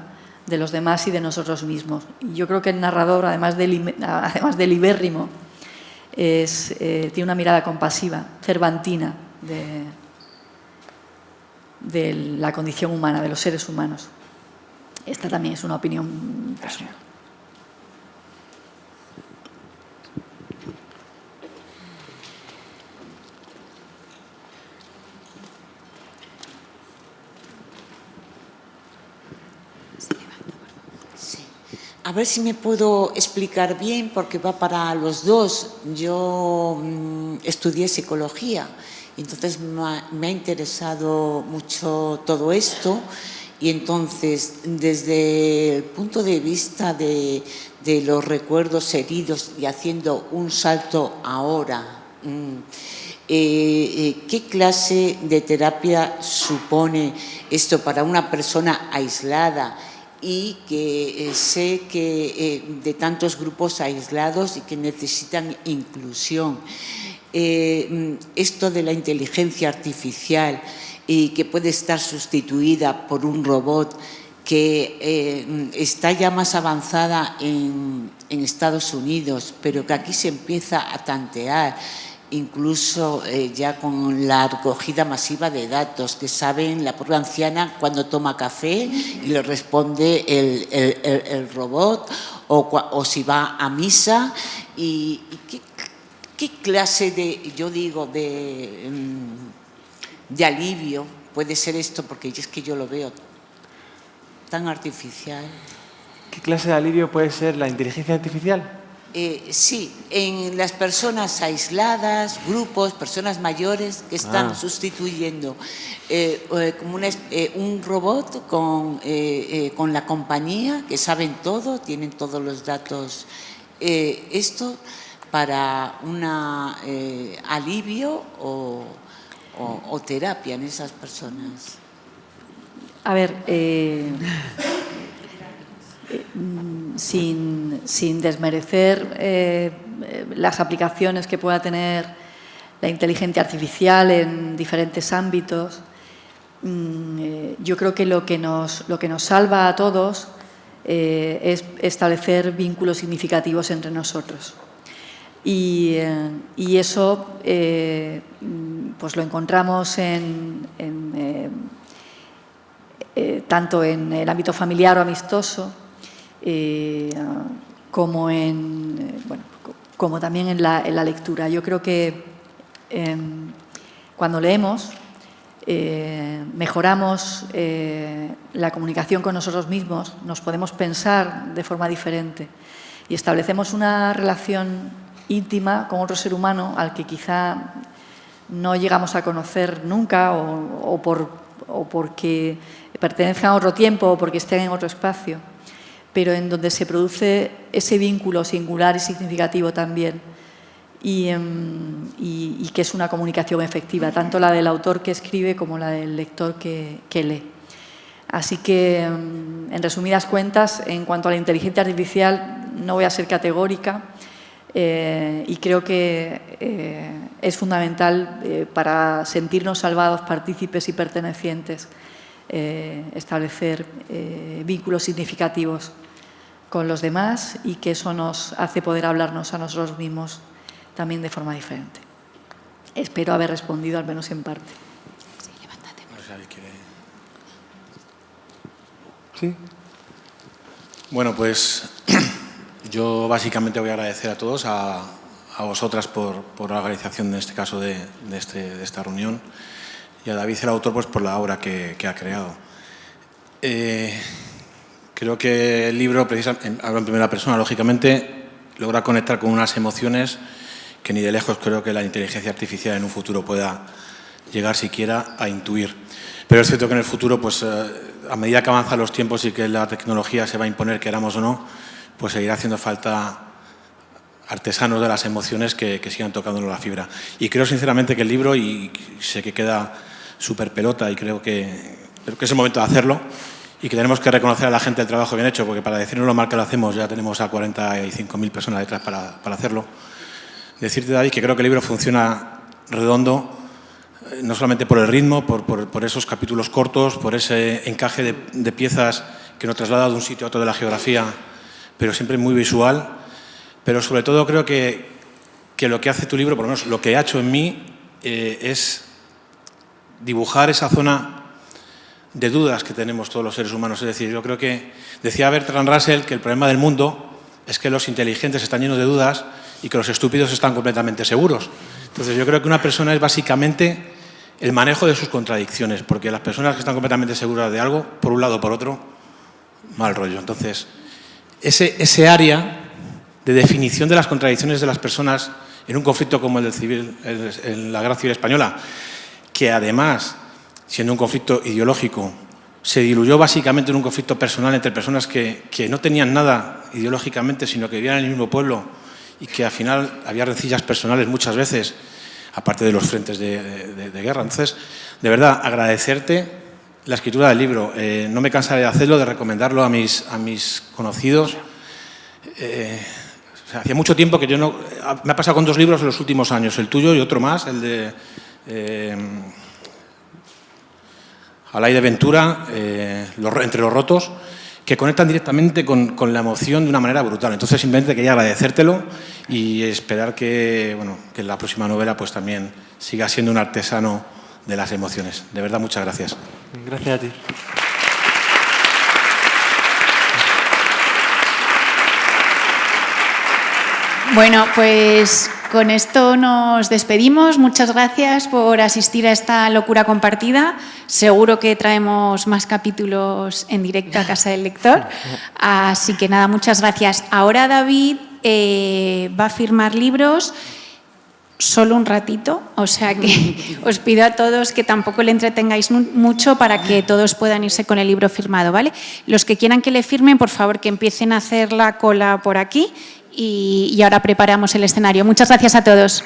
Speaker 6: de los demás y de nosotros mismos. Y yo creo que el narrador, además de libérrimo, tiene una mirada compasiva, cervantina, de la condición humana, de los seres humanos. Esta también es una opinión personal.
Speaker 10: A ver si me puedo explicar bien, porque va para los dos. Yo estudié psicología, entonces me ha interesado mucho todo esto Y entonces, desde el punto de vista de los recuerdos heridos y haciendo un salto ahora, ¿qué clase de terapia supone esto para una persona aislada y que sé que de tantos grupos aislados y que necesitan inclusión? Esto de la inteligencia artificial y que puede estar sustituida por un robot que está ya más avanzada en Estados Unidos, pero que aquí se empieza a tantear, incluso ya con la recogida masiva de datos, que saben la pobre anciana cuando toma café y le responde el robot, o si va a misa. ¿Y qué clase de alivio puede ser esto? Porque es que yo lo veo tan artificial.
Speaker 5: ¿Qué clase de alivio puede ser la inteligencia artificial?
Speaker 10: Sí, en las personas aisladas, grupos, personas mayores que están sustituyendo como un robot con la compañía, que saben todo, tienen todos los datos. Esto para un alivio o terapia en esas personas.
Speaker 6: A ver, sin desmerecer las aplicaciones que pueda tener la inteligencia artificial en diferentes ámbitos, yo creo que lo que nos salva a todos es establecer vínculos significativos entre nosotros. Y eso pues lo encontramos tanto en el ámbito familiar o amistoso, como también en la lectura. Yo creo que cuando leemos mejoramos la comunicación con nosotros mismos, nos podemos pensar de forma diferente y establecemos una relación íntima con otro ser humano al que quizá no llegamos a conocer nunca o porque pertenezcan a otro tiempo o porque estén en otro espacio, pero en donde se produce ese vínculo singular y significativo también y que es una comunicación efectiva, tanto la del autor que escribe como la del lector que lee. Así que, en resumidas cuentas, en cuanto a la inteligencia artificial, no voy a ser categórica y creo que es fundamental para sentirnos salvados, partícipes y pertenecientes, establecer vínculos significativos con los demás y que eso nos hace poder hablarnos a nosotros mismos también de forma diferente. Espero haber respondido al menos en parte.
Speaker 10: Sí, levántate.
Speaker 5: Sí.
Speaker 11: Bueno, pues yo básicamente voy a agradecer a todos, a vosotras por la organización, en este caso, de esta reunión, y a David, el autor, pues por la obra que ha creado. Creo que el libro, precisamente, hablo en primera persona, lógicamente, logra conectar con unas emociones que ni de lejos creo que la inteligencia artificial en un futuro pueda llegar siquiera a intuir. Pero es cierto que en el futuro, pues a medida que avanzan los tiempos y que la tecnología se va a imponer, queramos o no, pues seguirá haciendo falta artesanos de las emociones que sigan tocándonos la fibra. Y creo sinceramente que el libro, y sé que queda súper pelota y creo que es el momento de hacerlo y que tenemos que reconocer a la gente el trabajo bien hecho, porque para decirnos lo mal que lo hacemos ya tenemos a 45.000 personas detrás para hacerlo. Decirte, David, que creo que el libro funciona redondo, no solamente por el ritmo, por esos capítulos cortos, por ese encaje de piezas que nos traslada de un sitio a otro de la geografía, pero siempre muy visual. Pero sobre todo creo que lo que hace tu libro, por lo menos lo que ha hecho en mí, es dibujar esa zona de dudas que tenemos todos los seres humanos. Es decir, yo creo que decía Bertrand Russell que el problema del mundo es que los inteligentes están llenos de dudas y que los estúpidos están completamente seguros. Entonces yo creo que una persona es básicamente el manejo de sus contradicciones, porque las personas que están completamente seguras de algo, por un lado o por otro, mal rollo. Entonces, ese área de definición de las contradicciones de las personas en un conflicto como el del civil, en la Guerra Civil Española, que además, siendo un conflicto ideológico, se diluyó básicamente en un conflicto personal entre personas que no tenían nada ideológicamente, sino que vivían en el mismo pueblo y que al final había rencillas personales muchas veces, aparte de los frentes de guerra. Entonces, de verdad, agradecerte la escritura del libro. No me cansaré de hacerlo, de recomendarlo a mis conocidos. Hacía mucho tiempo que yo no... Me ha pasado con 2 libros en los últimos años, el tuyo y otro más, el de Alay de Ventura, Entre los rotos, que conectan directamente con la emoción de una manera brutal. Entonces, simplemente quería agradecértelo y esperar que la próxima novela pues también siga siendo un artesano de las emociones. De verdad, muchas gracias.
Speaker 5: Gracias a ti.
Speaker 2: Bueno, pues con esto nos despedimos. Muchas gracias por asistir a esta locura compartida. Seguro que traemos más capítulos en directo a Casa del Lector. Así que nada, muchas gracias. Ahora David va a firmar libros solo un ratito, o sea que os pido a todos que tampoco le entretengáis mucho para que todos puedan irse con el libro firmado, ¿vale? Los que quieran que le firmen, por favor, que empiecen a hacer la cola por aquí y ahora preparamos el escenario. Muchas gracias a todos.